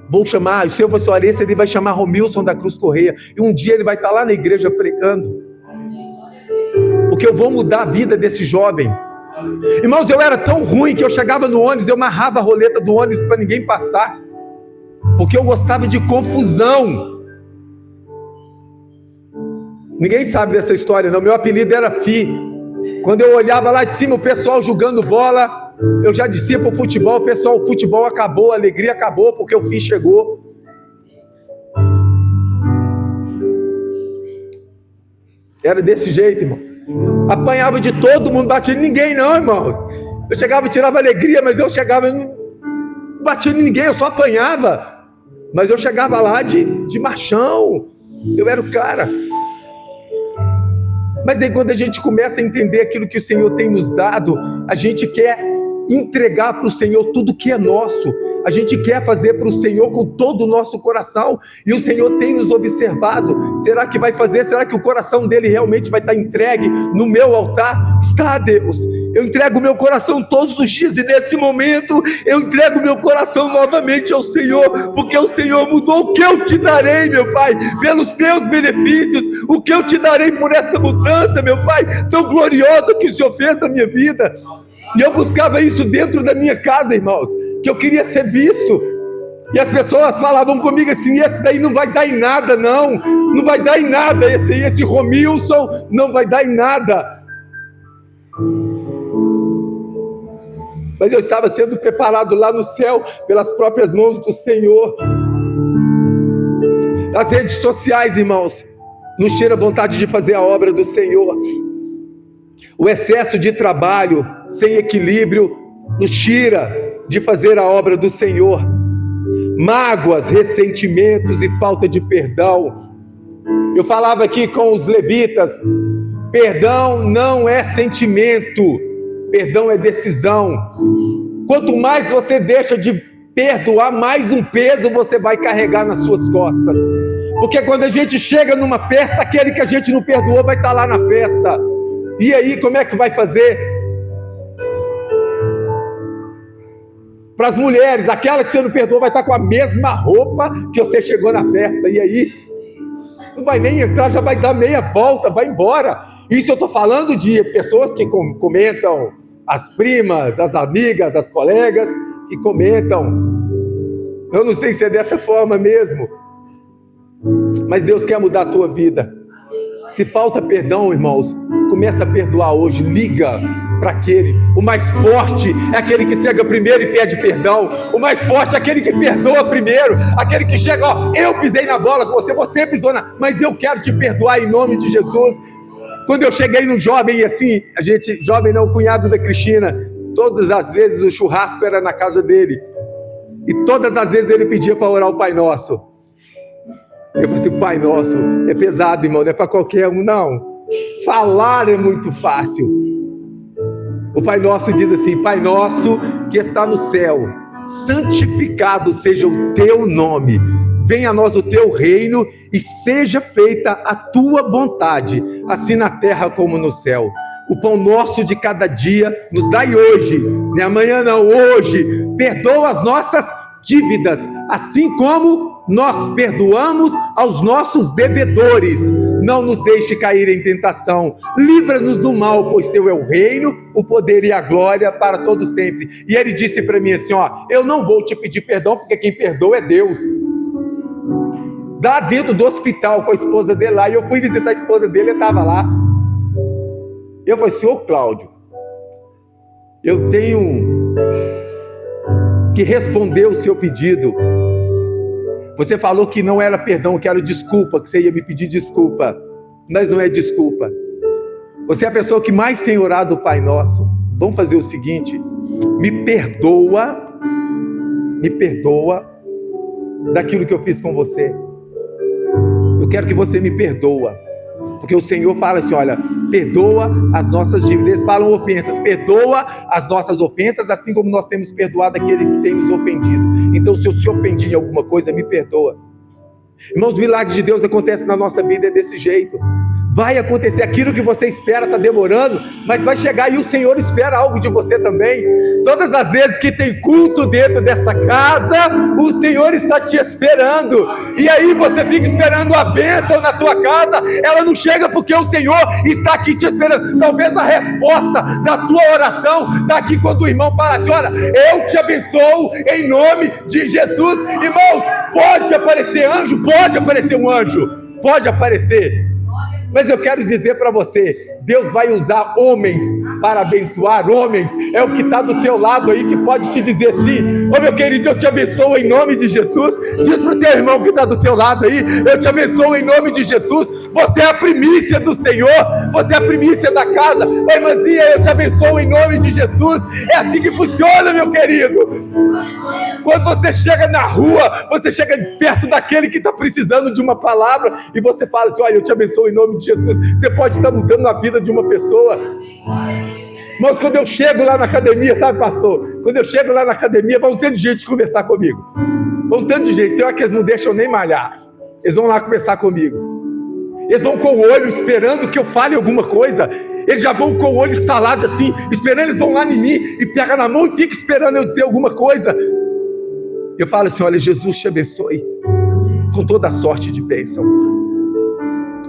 Vou chamar, o Senhor vai só esse, ele vai chamar Romilson da Cruz Correia. E um dia ele vai estar lá na igreja pregando. Porque eu vou mudar a vida desse jovem. Irmãos, eu era tão ruim que eu chegava no ônibus, eu amarrava a roleta do ônibus para ninguém passar. Porque eu gostava de confusão. Ninguém sabe dessa história não, meu apelido era Fi. Quando eu olhava lá de cima o pessoal jogando bola, eu já descia para o futebol, pessoal, o futebol acabou, a alegria acabou, porque o Fi chegou. Era desse jeito, irmão. Apanhava de todo mundo, batia em ninguém não, irmãos. Eu chegava e tirava alegria, mas eu chegava e não batia em ninguém, eu só apanhava. Mas eu chegava lá de machão, eu era o cara. Mas aí quando a gente começa a entender aquilo que o Senhor tem nos dado, a gente quer entregar para o Senhor tudo que é nosso. a gente quer fazer para o Senhor com todo o nosso coração, e o Senhor tem nos observado. Será que vai fazer? Será que o coração dele realmente vai estar entregue no meu altar? Está, Deus. Eu entrego meu coração todos os dias, e nesse momento eu entrego meu coração novamente ao Senhor, porque o Senhor mudou. O que eu te darei, meu Pai, pelos teus benefícios? O que eu te darei por essa mudança, meu Pai, tão gloriosa que o Senhor fez na minha vida? E eu buscava isso dentro da minha casa, irmãos, que eu queria ser visto. E as pessoas falavam comigo assim: esse daí não vai dar em nada, não vai dar em nada, esse Romilson não vai dar em nada. Mas eu estava sendo preparado lá no céu pelas próprias mãos do Senhor. As redes sociais, irmãos, nos tira a vontade de fazer a obra do Senhor. O excesso de trabalho sem equilíbrio nos tira de fazer a obra do Senhor. Mágoas, ressentimentos e falta de perdão. Eu falava aqui com os levitas: perdão não é sentimento, perdão é decisão. Quanto mais você deixa de perdoar, mais um peso você vai carregar nas suas costas. Porque quando a gente chega numa festa, aquele que a gente não perdoou vai estar lá na festa. E aí, como é que vai fazer? Para as mulheres, aquela que você não perdoou vai estar com a mesma roupa que você chegou na festa. E aí, não vai nem entrar, já vai dar meia volta, vai embora. Isso eu estou falando de pessoas que comentam, as primas, as amigas, as colegas que comentam. Eu não sei se é dessa forma mesmo, mas Deus quer mudar a tua vida. Se falta perdão, irmãos, começa a perdoar hoje. Liga para aquele. O mais forte é aquele que chega primeiro e pede perdão. O mais forte é aquele que perdoa primeiro. Aquele que chega: ó, eu pisei na bola com você, você pisou na... mas eu quero te perdoar em nome de Jesus. Quando eu cheguei no jovem, assim, jovem não, cunhado da Cristina, todas as vezes o churrasco era na casa dele. E todas as vezes ele pedia para orar o Pai Nosso. Eu falei assim: Pai Nosso é pesado, irmão, não é para qualquer um, não. Falar é muito fácil. O Pai Nosso diz assim: Pai Nosso que está no céu, santificado seja o teu nome. Venha a nós o teu reino e seja feita a tua vontade, assim na terra como no céu. O pão nosso de cada dia nos dai hoje, nem amanhã não, hoje. Perdoa as nossas dívidas, assim como nós perdoamos aos nossos devedores. Não nos deixe cair em tentação, livra-nos do mal, pois teu é o reino, o poder e a glória para todo sempre. E ele disse para mim assim: ó, eu não vou te pedir perdão, porque quem perdoa é Deus. Lá dentro do hospital com a esposa dele lá, e eu fui visitar a esposa dele, ele estava lá. Eu falei: senhor Cláudio, eu tenho que responder o seu pedido. Você falou que não era perdão, que era desculpa, que você ia me pedir desculpa. Mas não é desculpa. Você é a pessoa que mais tem orado o Pai Nosso. Vamos fazer o seguinte: me perdoa daquilo que eu fiz com você. Eu quero que você me perdoa. Porque o Senhor fala assim: olha, perdoa as nossas dívidas. Eles falam ofensas, perdoa as nossas ofensas, assim como nós temos perdoado aquele que tem nos ofendido. Então, se eu se ofendi em alguma coisa, me perdoa. Irmãos, o milagre de Deus acontece na nossa vida, é desse jeito. Vai acontecer aquilo que você espera, está demorando, mas vai chegar, e o Senhor espera algo de você também. Todas as vezes que tem culto dentro dessa casa, o Senhor está te esperando, e aí você fica esperando a bênção na tua casa. Ela não chega porque o Senhor está aqui te esperando. Talvez a resposta da tua oração está aqui quando o irmão fala assim: olha, eu te abençoo em nome de Jesus. Irmãos, pode aparecer anjo, pode aparecer um anjo, pode aparecer. Mas eu quero dizer para você, Deus vai usar homens para abençoar homens. É o que está do teu lado aí que pode te dizer assim: ô meu querido, eu te abençoo em nome de Jesus. Diz para o teu irmão que está do teu lado aí: eu te abençoo em nome de Jesus. Você é a primícia do Senhor, você é a primícia da casa. Ô irmãzinha, eu te abençoo em nome de Jesus. É assim que funciona, meu querido. Quando você chega na rua, você chega perto daquele que está precisando de uma palavra e você fala assim: olha, eu te abençoo em nome de Jesus. Você pode estar mudando a vida de uma pessoa. Mas quando eu chego lá na academia, sabe, pastor? Quando eu chego lá na academia, vai um tanto de gente conversar comigo. Vai um tanto de gente. Tem hora que eles não deixam nem malhar. Eles vão lá conversar comigo. Eles vão com o olho esperando que eu fale alguma coisa. Eles já vão com o olho instalado assim, esperando, eles vão lá em mim e pegam na mão e ficam esperando eu dizer alguma coisa. Eu falo assim, olha, Jesus te abençoe com toda a sorte de bênção.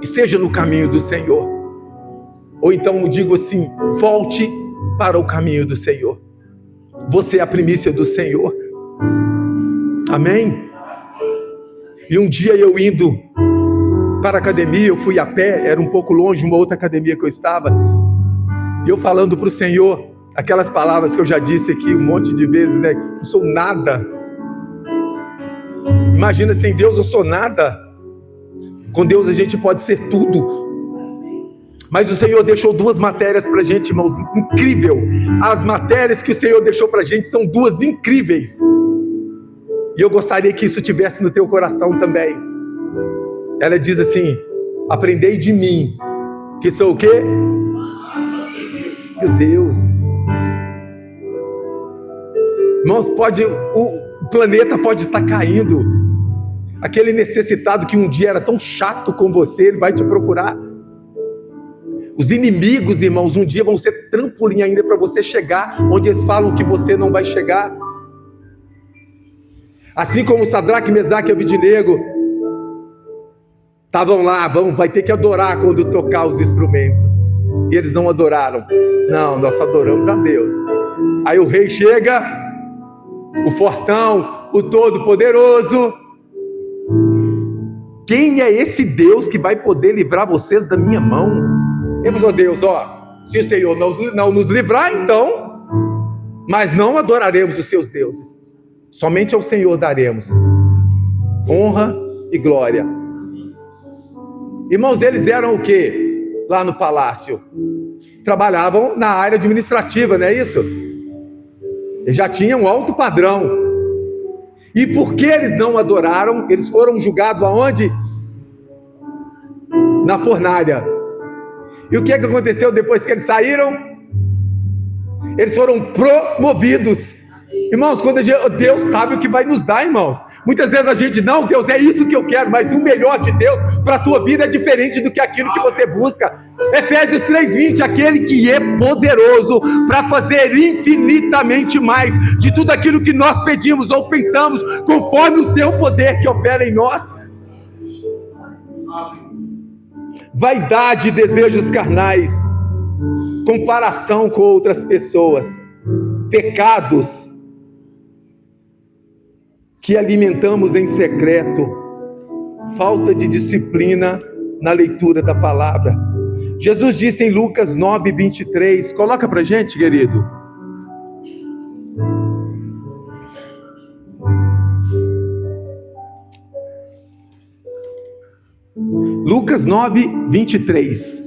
Esteja no caminho do Senhor. Ou então eu digo assim, volte para o caminho do Senhor. Você é a primícia do Senhor. Amém? E um dia eu indo para a academia, eu fui a pé, era um pouco longe, uma outra academia que eu estava, e eu falando para o Senhor, aquelas palavras que eu já disse aqui um monte de vezes, né? Eu sou nada. Imagina, sem Deus eu sou nada. Com Deus a gente pode ser tudo. Mas o Senhor deixou duas matérias para a gente, irmãos, incrível. As matérias que o Senhor deixou para a gente são duas incríveis. E eu gostaria que isso tivesse no teu coração também. Ela diz assim, aprendei de mim, que sou o quê? Meu Deus. Irmãos, o planeta pode estar caindo. Aquele necessitado que um dia era tão chato com você, ele vai te procurar. Os inimigos, irmãos, um dia vão ser trampolim ainda para você chegar onde eles falam que você não vai chegar. Assim como Sadraque, Mesaque e Abednego estavam lá, vai ter que adorar quando tocar os instrumentos. E eles não adoraram. Não, nós adoramos a Deus. Aí o rei chega, o fortão, o todo-poderoso. Quem é esse Deus que vai poder livrar vocês da minha mão? Temos, ó Deus, se o Senhor não nos livrar, então, mas não adoraremos os seus deuses. Somente ao Senhor daremos honra e glória. Irmãos, eles eram o quê? Lá no palácio. Trabalhavam na área administrativa, não é isso? Eles já tinham um alto padrão. E porque eles não adoraram, eles foram julgados aonde? Na fornalha. E o que aconteceu depois que eles saíram? Eles foram promovidos. Irmãos, quando Deus sabe o que vai nos dar, irmãos. Muitas vezes a gente, não, Deus, é isso que eu quero, mas o melhor de Deus para a tua vida é diferente do que aquilo que você busca. Efésios 3:20, aquele que é poderoso para fazer infinitamente mais de tudo aquilo que nós pedimos ou pensamos, conforme o teu poder que opera em nós. Vaidade e desejos carnais, comparação com outras pessoas, pecados que alimentamos em secreto, falta de disciplina na leitura da palavra. Jesus disse em Lucas 9:23, coloca pra gente, querido. Lucas 9:23.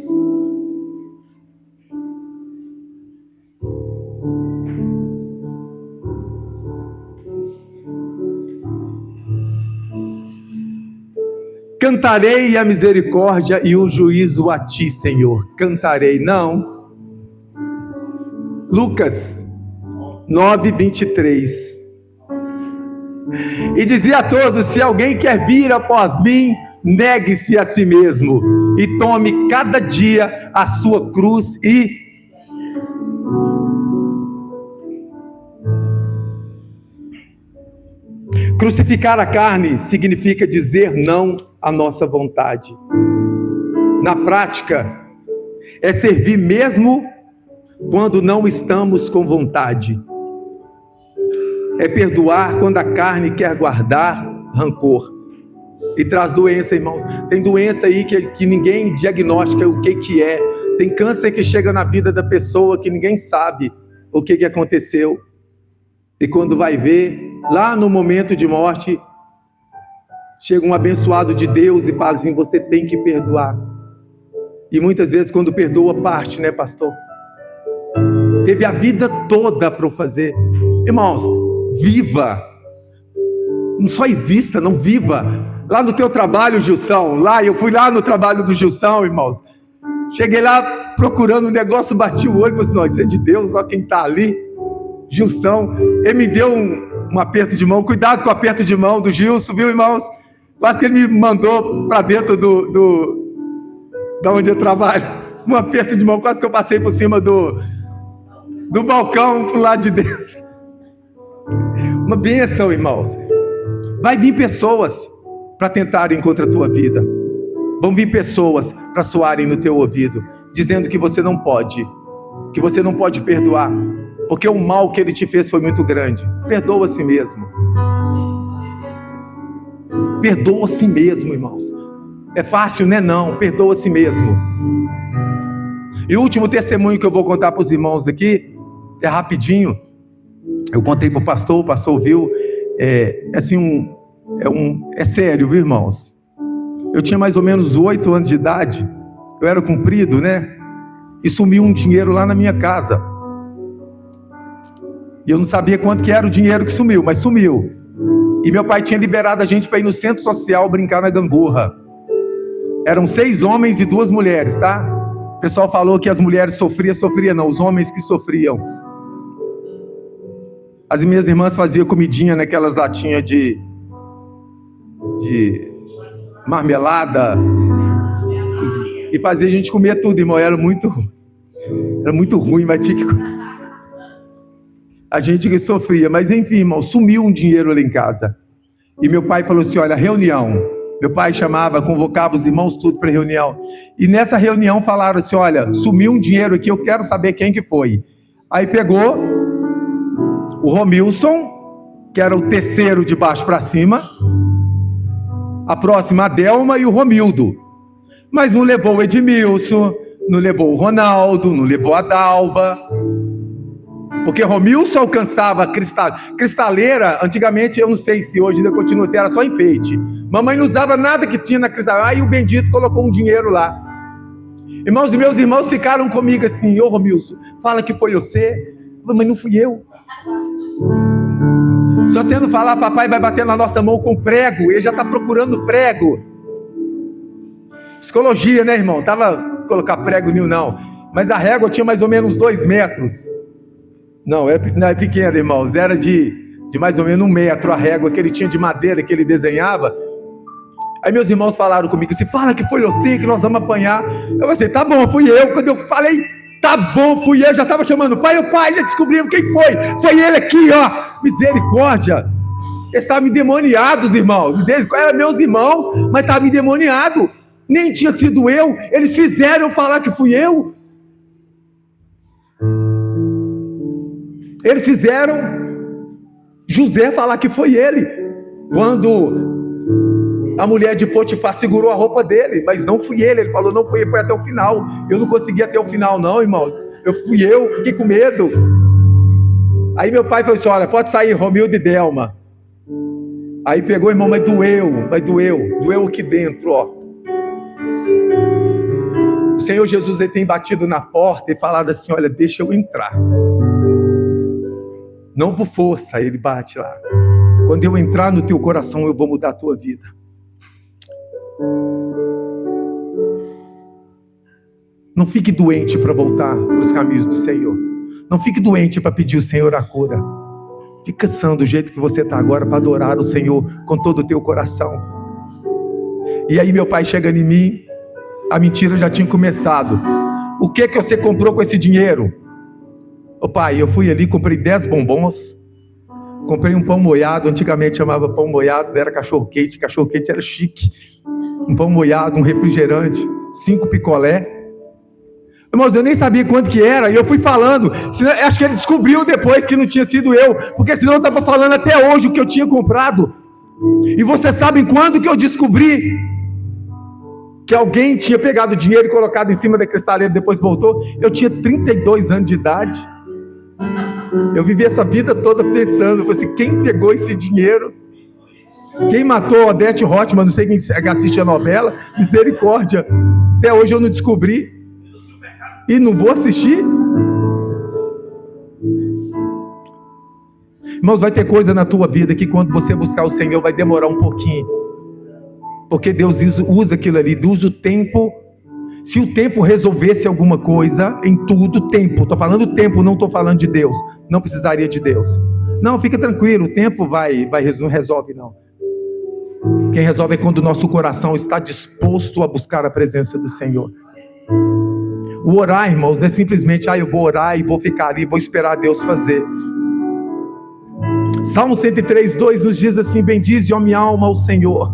Cantarei a misericórdia e o juízo a ti, Senhor. Cantarei, não. Lucas 9:23. E dizia a todos: se alguém quer vir após mim, negue-se a si mesmo e tome cada dia a sua cruz e... Crucificar a carne significa dizer não à nossa vontade. Na prática, é servir mesmo quando não estamos com vontade. É perdoar quando a carne quer guardar rancor. E traz doença, irmãos. Tem doença aí que ninguém diagnostica o que é. Tem câncer que chega na vida da pessoa que ninguém sabe o que aconteceu. E quando vai ver, lá no momento de morte, chega um abençoado de Deus e fala assim: você tem que perdoar. E muitas vezes quando perdoa, parte, né, pastor? Teve a vida toda para fazer. Irmãos, viva. Não só exista, não viva. Lá no teu trabalho, Gilson, eu fui lá no trabalho do Gilson, irmãos. Cheguei lá, procurando um negócio, bati o olho e falei assim, não, isso é de Deus, olha quem está ali, Gilson. Ele me deu um aperto de mão, cuidado com o aperto de mão do Gilson, viu, irmãos? Quase que ele me mandou para dentro da onde eu trabalho, um aperto de mão, quase que eu passei por cima do balcão pro lado de dentro. Uma bênção, irmãos. Vai vir pessoas para tentarem contra a tua vida. Vão vir pessoas para soarem no teu ouvido, dizendo que você não pode perdoar, porque o mal que ele te fez foi muito grande. Perdoa a si mesmo. Perdoa a si mesmo, irmãos. É fácil, né? Não. Perdoa a si mesmo. E o último testemunho que eu vou contar para os irmãos aqui, é rapidinho. Eu contei para o pastor viu. É sério, viu, irmãos? Eu tinha mais ou menos 8 anos de idade. Eu era comprido, né? E sumiu um dinheiro lá na minha casa. E eu não sabia quanto que era o dinheiro que sumiu, mas sumiu. E meu pai tinha liberado a gente para ir no centro social brincar na gangorra. Eram 6 homens e 2 mulheres, tá? O pessoal falou que as mulheres sofriam não, os homens que sofriam. As minhas irmãs faziam comidinha naquelas latinhas de marmelada e fazia a gente comer tudo, irmão. Era muito ruim, mas tinha que... A gente que sofria, mas enfim, irmão, sumiu um dinheiro lá em casa. E meu pai falou assim, olha, reunião. Meu pai convocava os irmãos tudo para reunião. E nessa reunião falaram assim, olha, sumiu um dinheiro aqui, eu quero saber quem que foi. Aí pegou o Romilson, que era o terceiro de baixo para cima, a próxima a Delma e o Romildo. Mas não levou o Edmilson, não levou o Ronaldo, não levou a Dalva. Porque Romilson alcançava cristaleira, antigamente, eu não sei se hoje ainda continua, se era só enfeite. Mamãe não usava nada que tinha na cristaleira. Aí o bendito colocou um dinheiro lá. Irmãos, e meus irmãos ficaram comigo assim, ô Romilson, fala que foi você. Mas não fui eu. Se você não falar, papai vai bater na nossa mão com prego. Ele já está procurando prego. Psicologia, né, irmão? Tava colocar prego nenhum, não. Mas a régua tinha mais ou menos 2 metros. Não é pequena, irmãos. Era de mais ou menos 1 metro a régua que ele tinha de madeira, que ele desenhava. Aí meus irmãos falaram comigo assim, fala que foi você, que nós vamos apanhar. Eu falei, tá bom, fui eu. Quando eu falei, tá bom, fui eu, já estava chamando o pai, já descobrimos quem foi. Foi ele aqui, ó. Misericórdia. Eles estavam endemoniados, irmãos. Eram meus irmãos, mas estavam endemoniados. Nem tinha sido eu. Eles fizeram falar que fui eu. Eles fizeram José falar que foi ele. Quando a mulher de Potifar segurou a roupa dele, mas não fui ele. Ele falou, não fui ele, foi até o final. Eu não consegui até o final não, irmão. Eu fiquei com medo. Aí meu pai falou assim, olha, pode sair Romildo e Delma. Aí pegou, irmão, mas doeu aqui dentro, ó. O Senhor Jesus, ele tem batido na porta e falado assim, olha, deixa eu entrar. Não por força, ele bate lá. Quando eu entrar no teu coração, eu vou mudar a tua vida. Não fique doente para voltar para os caminhos do Senhor. Não fique doente para pedir o Senhor a cura. Fica sã do jeito que você está agora para adorar o Senhor com todo o teu coração. E aí meu pai chega em mim, a mentira já tinha começado. O que você comprou com esse dinheiro? Ô pai, eu fui ali, comprei 10 bombons, comprei um pão moado, antigamente chamava pão moado, era cachorro quente era chique. Um pão moado, um refrigerante, 5 picolé. Irmãos, eu nem sabia quanto que era, e eu fui falando, senão, acho que ele descobriu depois que não tinha sido eu, porque senão eu estava falando até hoje o que eu tinha comprado. E vocês sabem quando que eu descobri que alguém tinha pegado o dinheiro e colocado em cima da cristaleira e depois voltou? Eu tinha 32 anos de idade. Eu vivi essa vida toda pensando, quem pegou esse dinheiro? Quem matou Odete Roitman? Não sei quem assiste a novela. Misericórdia. Até hoje eu não descobri. E não vou assistir. Irmãos, vai ter coisa na tua vida que quando você buscar o Senhor vai demorar um pouquinho. Porque Deus usa aquilo ali, usa o tempo. Se o tempo resolvesse alguma coisa, em tudo, tempo, estou falando tempo, não estou falando de Deus, não precisaria de Deus. Não, fica tranquilo, o tempo não resolve não. Quem resolve é quando o nosso coração está disposto a buscar a presença do Senhor. O orar, irmãos, não é simplesmente, eu vou orar e vou ficar ali, vou esperar Deus fazer. Salmo 103:2 nos diz assim: bendize, ó minha alma, ao Senhor,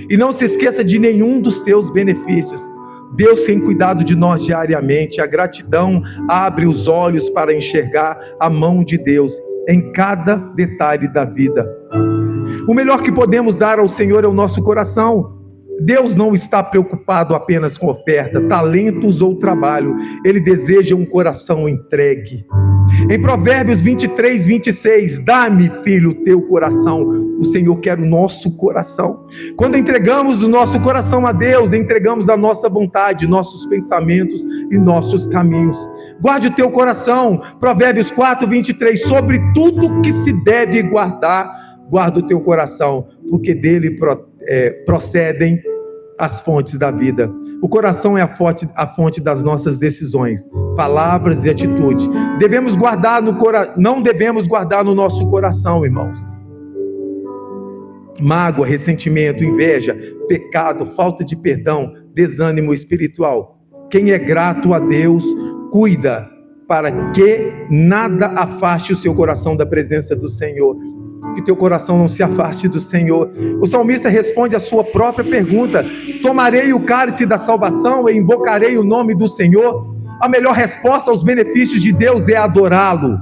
e não se esqueça de nenhum dos seus benefícios. Deus tem cuidado de nós diariamente. A gratidão abre os olhos para enxergar a mão de Deus em cada detalhe da vida. O melhor que podemos dar ao Senhor é o nosso coração. Deus não está preocupado apenas com oferta, talentos ou trabalho. Ele deseja um coração entregue. Em Provérbios 23:26, dá-me, filho, o teu coração. O Senhor quer o nosso coração. Quando entregamos o nosso coração a Deus, entregamos a nossa vontade, nossos pensamentos e nossos caminhos. Guarde o teu coração. Provérbios 4:23, sobre tudo que se deve guardar, guarda o teu coração, porque dele procedem as fontes da vida. O coração é a fonte das nossas decisões, palavras e atitudes. Não devemos guardar no nosso coração, irmãos, mágoa, ressentimento, inveja, pecado, falta de perdão, desânimo espiritual. Quem é grato a Deus, cuida para que nada afaste o seu coração da presença do Senhor. Que teu coração não se afaste do Senhor. O salmista responde a sua própria pergunta: tomarei o cálice da salvação e invocarei o nome do Senhor? A melhor resposta aos benefícios de Deus é adorá-lo,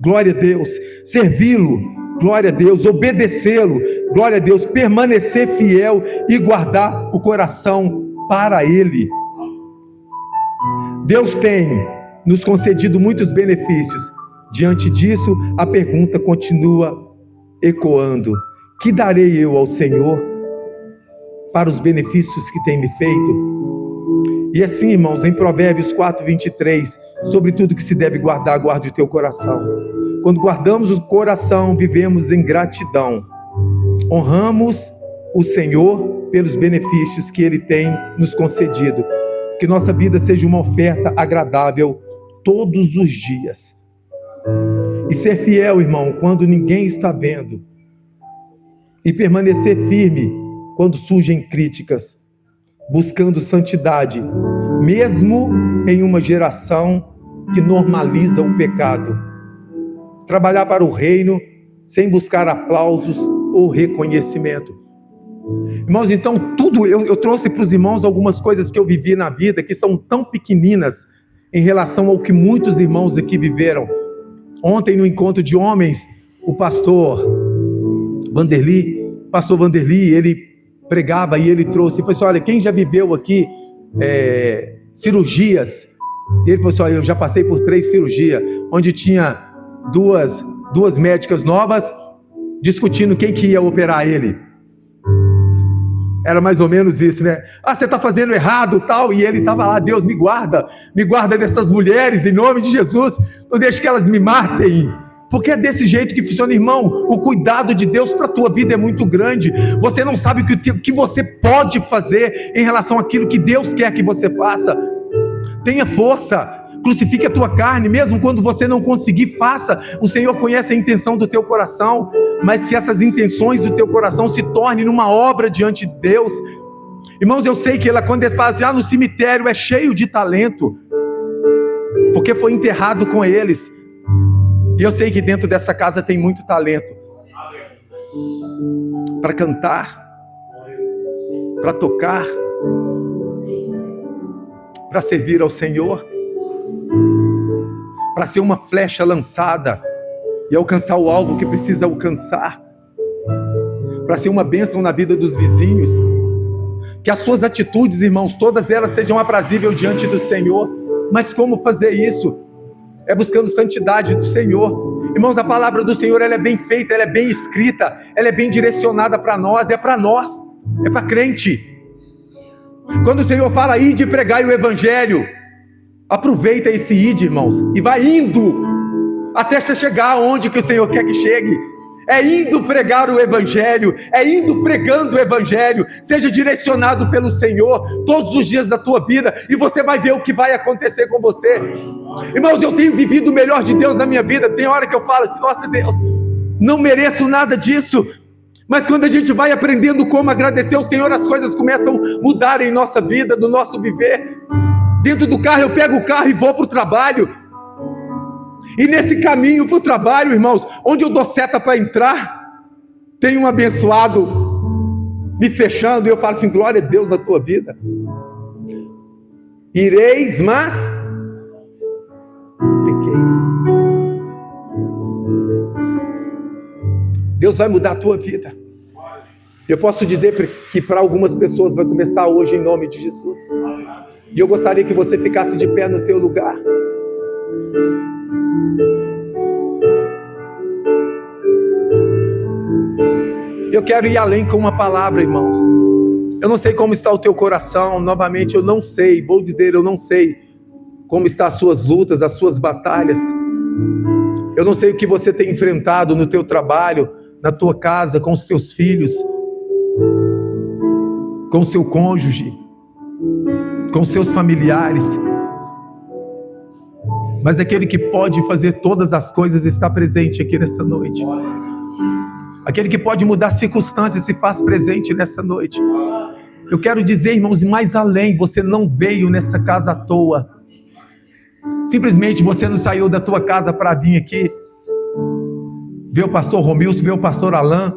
glória a Deus, servi-lo, glória a Deus, obedecê-lo, glória a Deus, permanecer fiel e guardar o coração para Ele. Deus tem nos concedido muitos benefícios. Diante disso, a pergunta continua ecoando: que darei eu ao Senhor para os benefícios que tem me feito? E assim, irmãos, em Provérbios 4:23, sobre tudo que se deve guardar, guarde o teu coração. Quando guardamos o coração, vivemos em gratidão. Honramos o Senhor pelos benefícios que Ele tem nos concedido. Que nossa vida seja uma oferta agradável todos os dias. E ser fiel, irmão, quando ninguém está vendo. E permanecer firme quando surgem críticas. Buscando santidade, mesmo em uma geração que normaliza o pecado. Trabalhar para o reino sem buscar aplausos ou reconhecimento. Irmãos, então eu trouxe para os irmãos algumas coisas que eu vivi na vida que são tão pequeninas em relação ao que muitos irmãos aqui viveram. Ontem, no encontro de homens, o pastor Vanderly, ele pregava e ele trouxe, ele falou assim: olha, quem já viveu aqui cirurgias? E ele falou assim: olha, eu já passei por 3 cirurgias, onde tinha duas médicas novas discutindo quem que ia operar ele. Era mais ou menos isso, né? Você está fazendo errado, tal. E ele estava lá: Deus, me guarda dessas mulheres, em nome de Jesus, não deixe que elas me matem. Porque é desse jeito que funciona, irmão. O cuidado de Deus para a tua vida é muito grande. Você não sabe o que você pode fazer em relação àquilo que Deus quer que você faça. Tenha força. Crucifique a tua carne, mesmo quando você não conseguir, faça. O Senhor conhece a intenção do teu coração, mas que essas intenções do teu coração se tornem numa obra diante de Deus. Irmãos, eu sei que quando eles falam assim: no cemitério é cheio de talento, porque foi enterrado com eles. E eu sei que dentro dessa casa tem muito talento para cantar, para tocar, para servir ao Senhor, para ser uma flecha lançada e alcançar o alvo que precisa alcançar, para ser uma bênção na vida dos vizinhos. Que as suas atitudes, irmãos, todas elas sejam aprazíveis diante do Senhor. Mas como fazer isso? É buscando santidade do Senhor. Irmãos, a palavra do Senhor, ela é bem feita, ela é bem escrita, ela é bem direcionada para nós, é para crente. Quando o Senhor fala: ide e pregai o evangelho, aproveita esse ide, irmãos, e vai indo até você chegar aonde que o Senhor quer que chegue. é indo pregar o Evangelho, é indo pregando o Evangelho. Seja direcionado pelo Senhor todos os dias da tua vida e você vai ver o que vai acontecer com você. Irmãos, eu tenho vivido o melhor de Deus na minha vida. Tem hora que eu falo assim, nossa Deus, não mereço nada disso. Mas quando a gente vai aprendendo como agradecer ao Senhor, as coisas começam a mudar em nossa vida, no nosso viver. Dentro do carro, eu pego o carro e vou para o trabalho. E nesse caminho para o trabalho, irmãos, onde eu dou seta para entrar, tem um abençoado me fechando, e eu falo assim, glória a Deus na tua vida. Ireis, mas pequeis. Deus vai mudar a tua vida. Eu posso dizer que para algumas pessoas vai começar hoje em nome de Jesus. E eu gostaria que você ficasse de pé no teu lugar. Eu quero ir além com uma palavra, irmãos. Eu não sei como está o teu coração. Novamente, eu não sei. Vou dizer, eu não sei como estão as suas lutas, as suas batalhas. Eu não sei o que você tem enfrentado no teu trabalho, na tua casa, com os teus filhos, com o seu cônjuge, com os seus familiares. Mas aquele que pode fazer todas as coisas está presente aqui nesta noite. Aquele que pode mudar circunstâncias se faz presente nesta noite. Eu quero dizer, irmãos, mais além, você não veio nessa casa à toa. Simplesmente você não saiu da tua casa para vir aqui ver o pastor Romilson, ver o pastor Alain,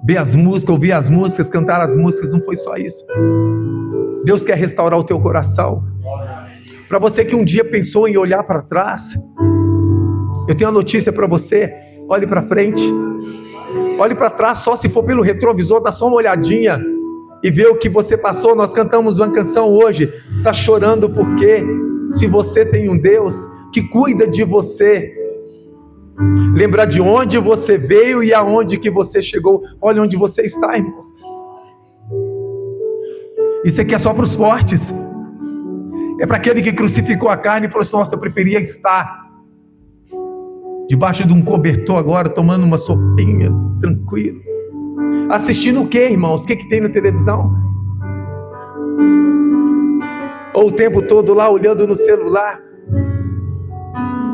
ver as músicas, ouvir as músicas, cantar as músicas. Não foi só isso. Deus quer restaurar o teu coração. Para você que um dia pensou em olhar para trás, eu tenho uma notícia para você. Olhe para frente. Olhe para trás, só se for pelo retrovisor, dá só uma olhadinha e vê o que você passou. Nós cantamos uma canção hoje. Está chorando porque se você tem um Deus que cuida de você, lembra de onde você veio e aonde que você chegou. Olha onde você está, irmãos. Isso aqui é só para os fortes. É para aquele que crucificou a carne e falou assim, nossa, eu preferia estar debaixo de um cobertor agora, tomando uma sopinha, tranquilo. Assistindo o que, irmãos? O que tem na televisão? Ou o tempo todo lá olhando no celular?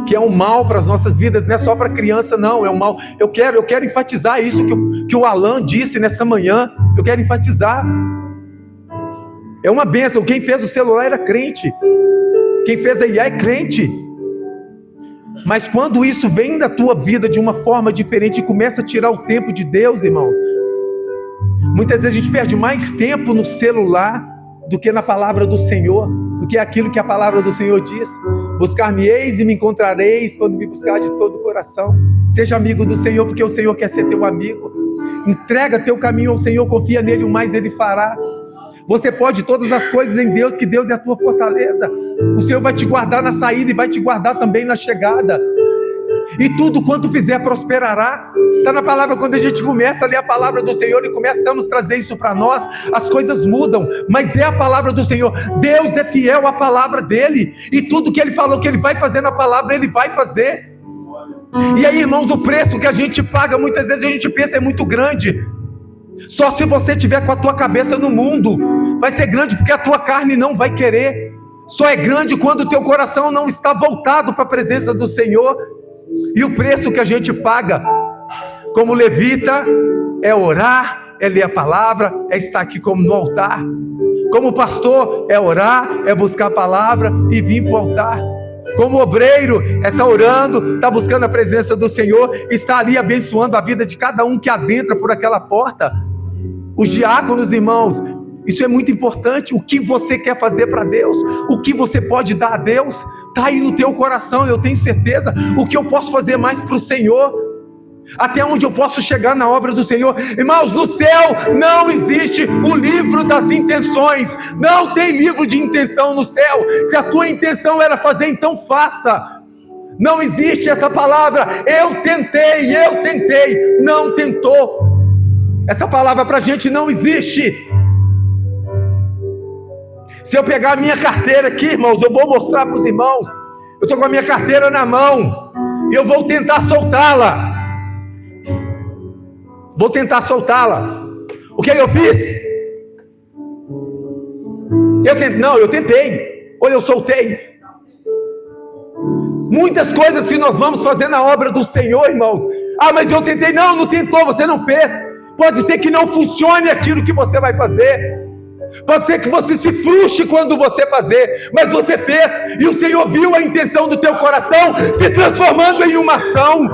Que é um mal para as nossas vidas, não é só para criança, não, é um mal. Eu quero enfatizar isso que o Alan disse nesta manhã. Eu quero enfatizar. É uma bênção. Quem fez o celular era crente. Quem fez a IA é crente. Mas quando isso vem da tua vida de uma forma diferente e começa a tirar o tempo de Deus, irmãos, muitas vezes a gente perde mais tempo no celular do que na palavra do Senhor, do que aquilo que a palavra do Senhor diz. Buscar-me-eis e me encontrareis quando me buscar de todo o coração. Seja amigo do Senhor, porque o Senhor quer ser teu amigo. Entrega teu caminho ao Senhor, confia nele, o mais ele fará. Você pode todas as coisas em Deus, que Deus é a tua fortaleza. O Senhor vai te guardar na saída e vai te guardar também na chegada. E tudo quanto fizer prosperará. Está na palavra. Quando a gente começa a ler a palavra do Senhor e começamos a trazer isso para nós, as coisas mudam. Mas é a palavra do Senhor. Deus é fiel à palavra dele. E tudo que ele falou que ele vai fazer na palavra, ele vai fazer. E aí, irmãos, o preço que a gente paga, muitas vezes a gente pensa é muito grande. Só se você tiver com a tua cabeça no mundo, vai ser grande, porque a tua carne não vai querer. Só é grande quando o teu coração não está voltado para a presença do Senhor. E o preço que a gente paga, como levita, é orar, é ler a palavra, é estar aqui como no altar. Como pastor, é orar, é buscar a palavra e vir para o altar. Como obreiro, é estar orando, estar buscando a presença do Senhor, estar ali abençoando a vida de cada um que adentra por aquela porta. Os diáconos, irmãos, isso é muito importante. O que você quer fazer para Deus, o que você pode dar a Deus, está aí no teu coração, eu tenho certeza. O que eu posso fazer mais para o Senhor, até onde eu posso chegar na obra do Senhor. Irmãos, no céu não existe o livro das intenções. Não tem livro de intenção no céu. Se a tua intenção era fazer, então faça. Não existe essa palavra, eu tentei, não tentou. Essa palavra para a gente não existe. Se eu pegar a minha carteira aqui, irmãos, eu vou mostrar para os irmãos. Eu estou com a minha carteira na mão. E eu vou tentar soltá-la. Vou tentar soltá-la. O que eu fiz? Eu tentei. Ou eu soltei. Muitas coisas que nós vamos fazer na obra do Senhor, irmãos. Ah, mas eu tentei. Não tentou, você não fez. Pode ser que não funcione aquilo que você vai fazer. Pode ser que você se frustre quando você fazer, mas você fez, e o Senhor viu a intenção do teu coração se transformando em uma ação.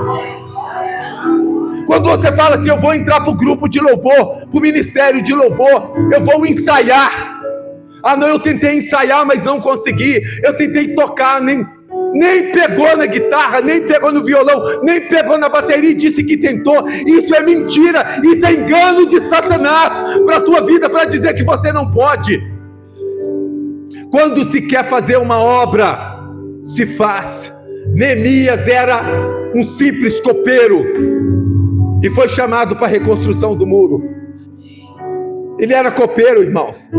Quando você fala assim, eu vou entrar para o grupo de louvor, para o ministério de louvor, eu vou ensaiar. Ah não, eu tentei ensaiar, mas não consegui. Eu tentei tocar, nem pegou na guitarra, nem pegou no violão, nem pegou na bateria e disse que tentou. Isso é mentira, isso é engano de Satanás para a tua vida, para dizer que você não pode. Quando se quer fazer uma obra, se faz. Neemias era um simples copeiro e foi chamado para a reconstrução do muro. Ele era copeiro, irmãos.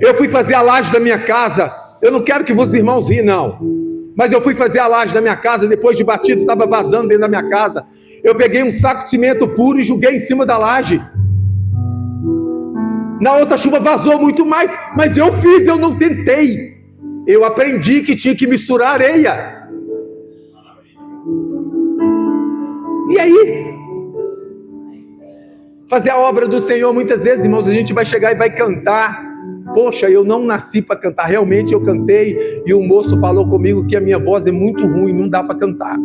Eu fui fazer a laje da minha casa. Eu não quero que os irmãos riem, não. Mas eu fui fazer a laje da minha casa, depois de batido, estava vazando dentro da minha casa. Eu peguei um saco de cimento puro e joguei em cima da laje. Na outra chuva vazou muito mais, mas eu fiz, eu não tentei. Eu aprendi que tinha que misturar areia. E aí? Fazer a obra do Senhor, muitas vezes, irmãos, a gente vai chegar e vai cantar. Poxa, eu não nasci para cantar. Realmente eu cantei e o moço falou comigo que a minha voz é muito ruim, não dá para cantar.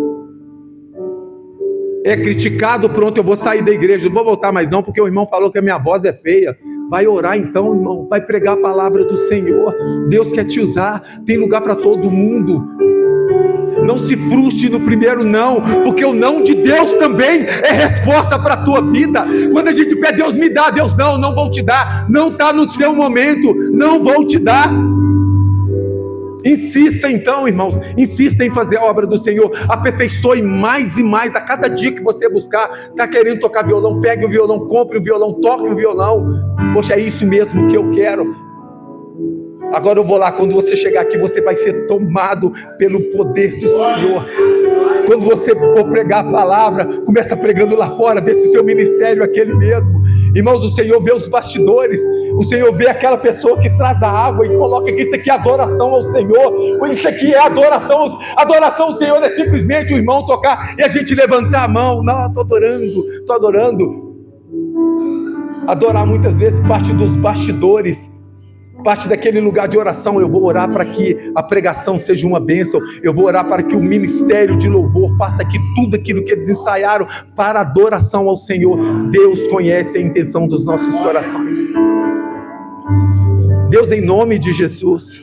É criticado, pronto, eu vou sair da igreja, não vou voltar mais não, porque o irmão falou que a minha voz é feia. Vai orar então, irmão, vai pregar a palavra do Senhor. Deus quer te usar, tem lugar para todo mundo. Não se frustre no primeiro não, porque o não de Deus também é resposta para a tua vida. Quando a gente pede, Deus me dá, Deus não vou te dar, não está no seu momento, não vou te dar. Insista então, irmãos, insista em fazer a obra do Senhor, aperfeiçoe mais e mais a cada dia que você buscar. Está querendo tocar violão, pegue o violão, compre o violão, toque o violão. Poxa, é isso mesmo que eu quero. Agora eu vou lá, quando você chegar aqui, você vai ser tomado pelo poder do Senhor. Quando você for pregar a palavra, começa pregando lá fora, vê se o seu ministério é aquele mesmo. Irmãos, o Senhor vê os bastidores, o Senhor vê aquela pessoa que traz a água e coloca que isso aqui é adoração ao Senhor, isso aqui é adoração ao Senhor, é simplesmente o irmão tocar e a gente levantar a mão. Não, estou adorando. Adorar muitas vezes parte dos bastidores, parte daquele lugar de oração. Eu vou orar para que a pregação seja uma bênção, eu vou orar para que o ministério de louvor faça aqui tudo aquilo que eles ensaiaram para adoração ao Senhor. Deus conhece a intenção dos nossos corações. Deus, em nome de Jesus,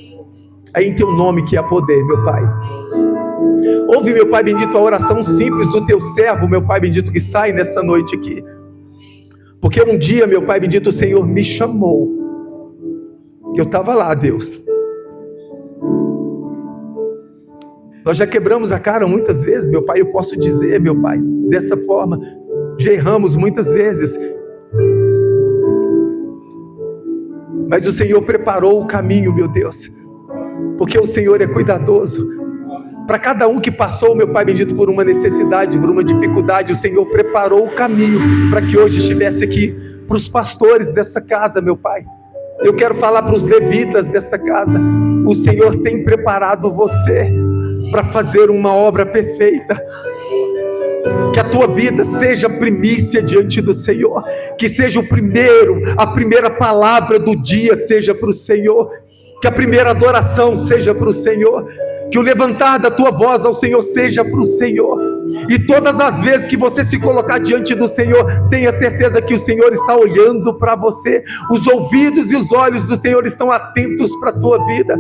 é em teu nome que há poder, meu Pai. Ouve, meu Pai bendito, a oração simples do teu servo, meu Pai bendito, que sai nessa noite aqui. Porque um dia, meu Pai bendito, o Senhor me chamou. Eu estava lá, Deus. Nós já quebramos a cara muitas vezes, meu Pai, eu posso dizer, meu Pai, dessa forma. Já erramos muitas vezes. Mas o Senhor preparou o caminho, meu Deus. Porque o Senhor é cuidadoso. Para cada um que passou, meu Pai bendito, por uma necessidade, por uma dificuldade, o Senhor preparou o caminho para que hoje estivesse aqui. Para os pastores dessa casa, meu Pai. Eu quero falar para os levitas dessa casa. O Senhor tem preparado você para fazer uma obra perfeita. Que a tua vida seja primícia diante do Senhor. Que seja a primeira palavra do dia seja para o Senhor. Que a primeira adoração seja para o Senhor. Que o levantar da tua voz ao Senhor seja para o Senhor. E todas as vezes que você se colocar diante do Senhor, tenha certeza que o Senhor está olhando para você. Os ouvidos e os olhos do Senhor estão atentos para a tua vida.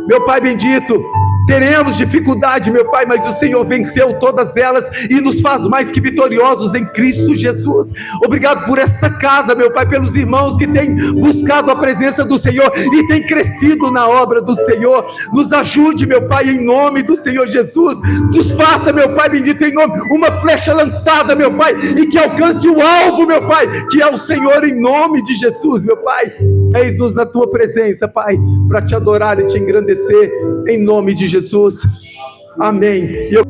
Meu Pai bendito, teremos dificuldade, meu Pai, mas o Senhor venceu todas elas e nos faz mais que vitoriosos em Cristo Jesus. Obrigado por esta casa, meu Pai, pelos irmãos que têm buscado a presença do Senhor e têm crescido na obra do Senhor. Nos ajude, meu Pai, em nome do Senhor Jesus. Nos faça, meu Pai bendito, em nome, uma flecha lançada, meu Pai, e que alcance o alvo, meu Pai, que é o Senhor, em nome de Jesus, meu Pai. Eis-nos na tua presença, Pai, para te adorar e te engrandecer, em nome de Jesus. Amém. E eu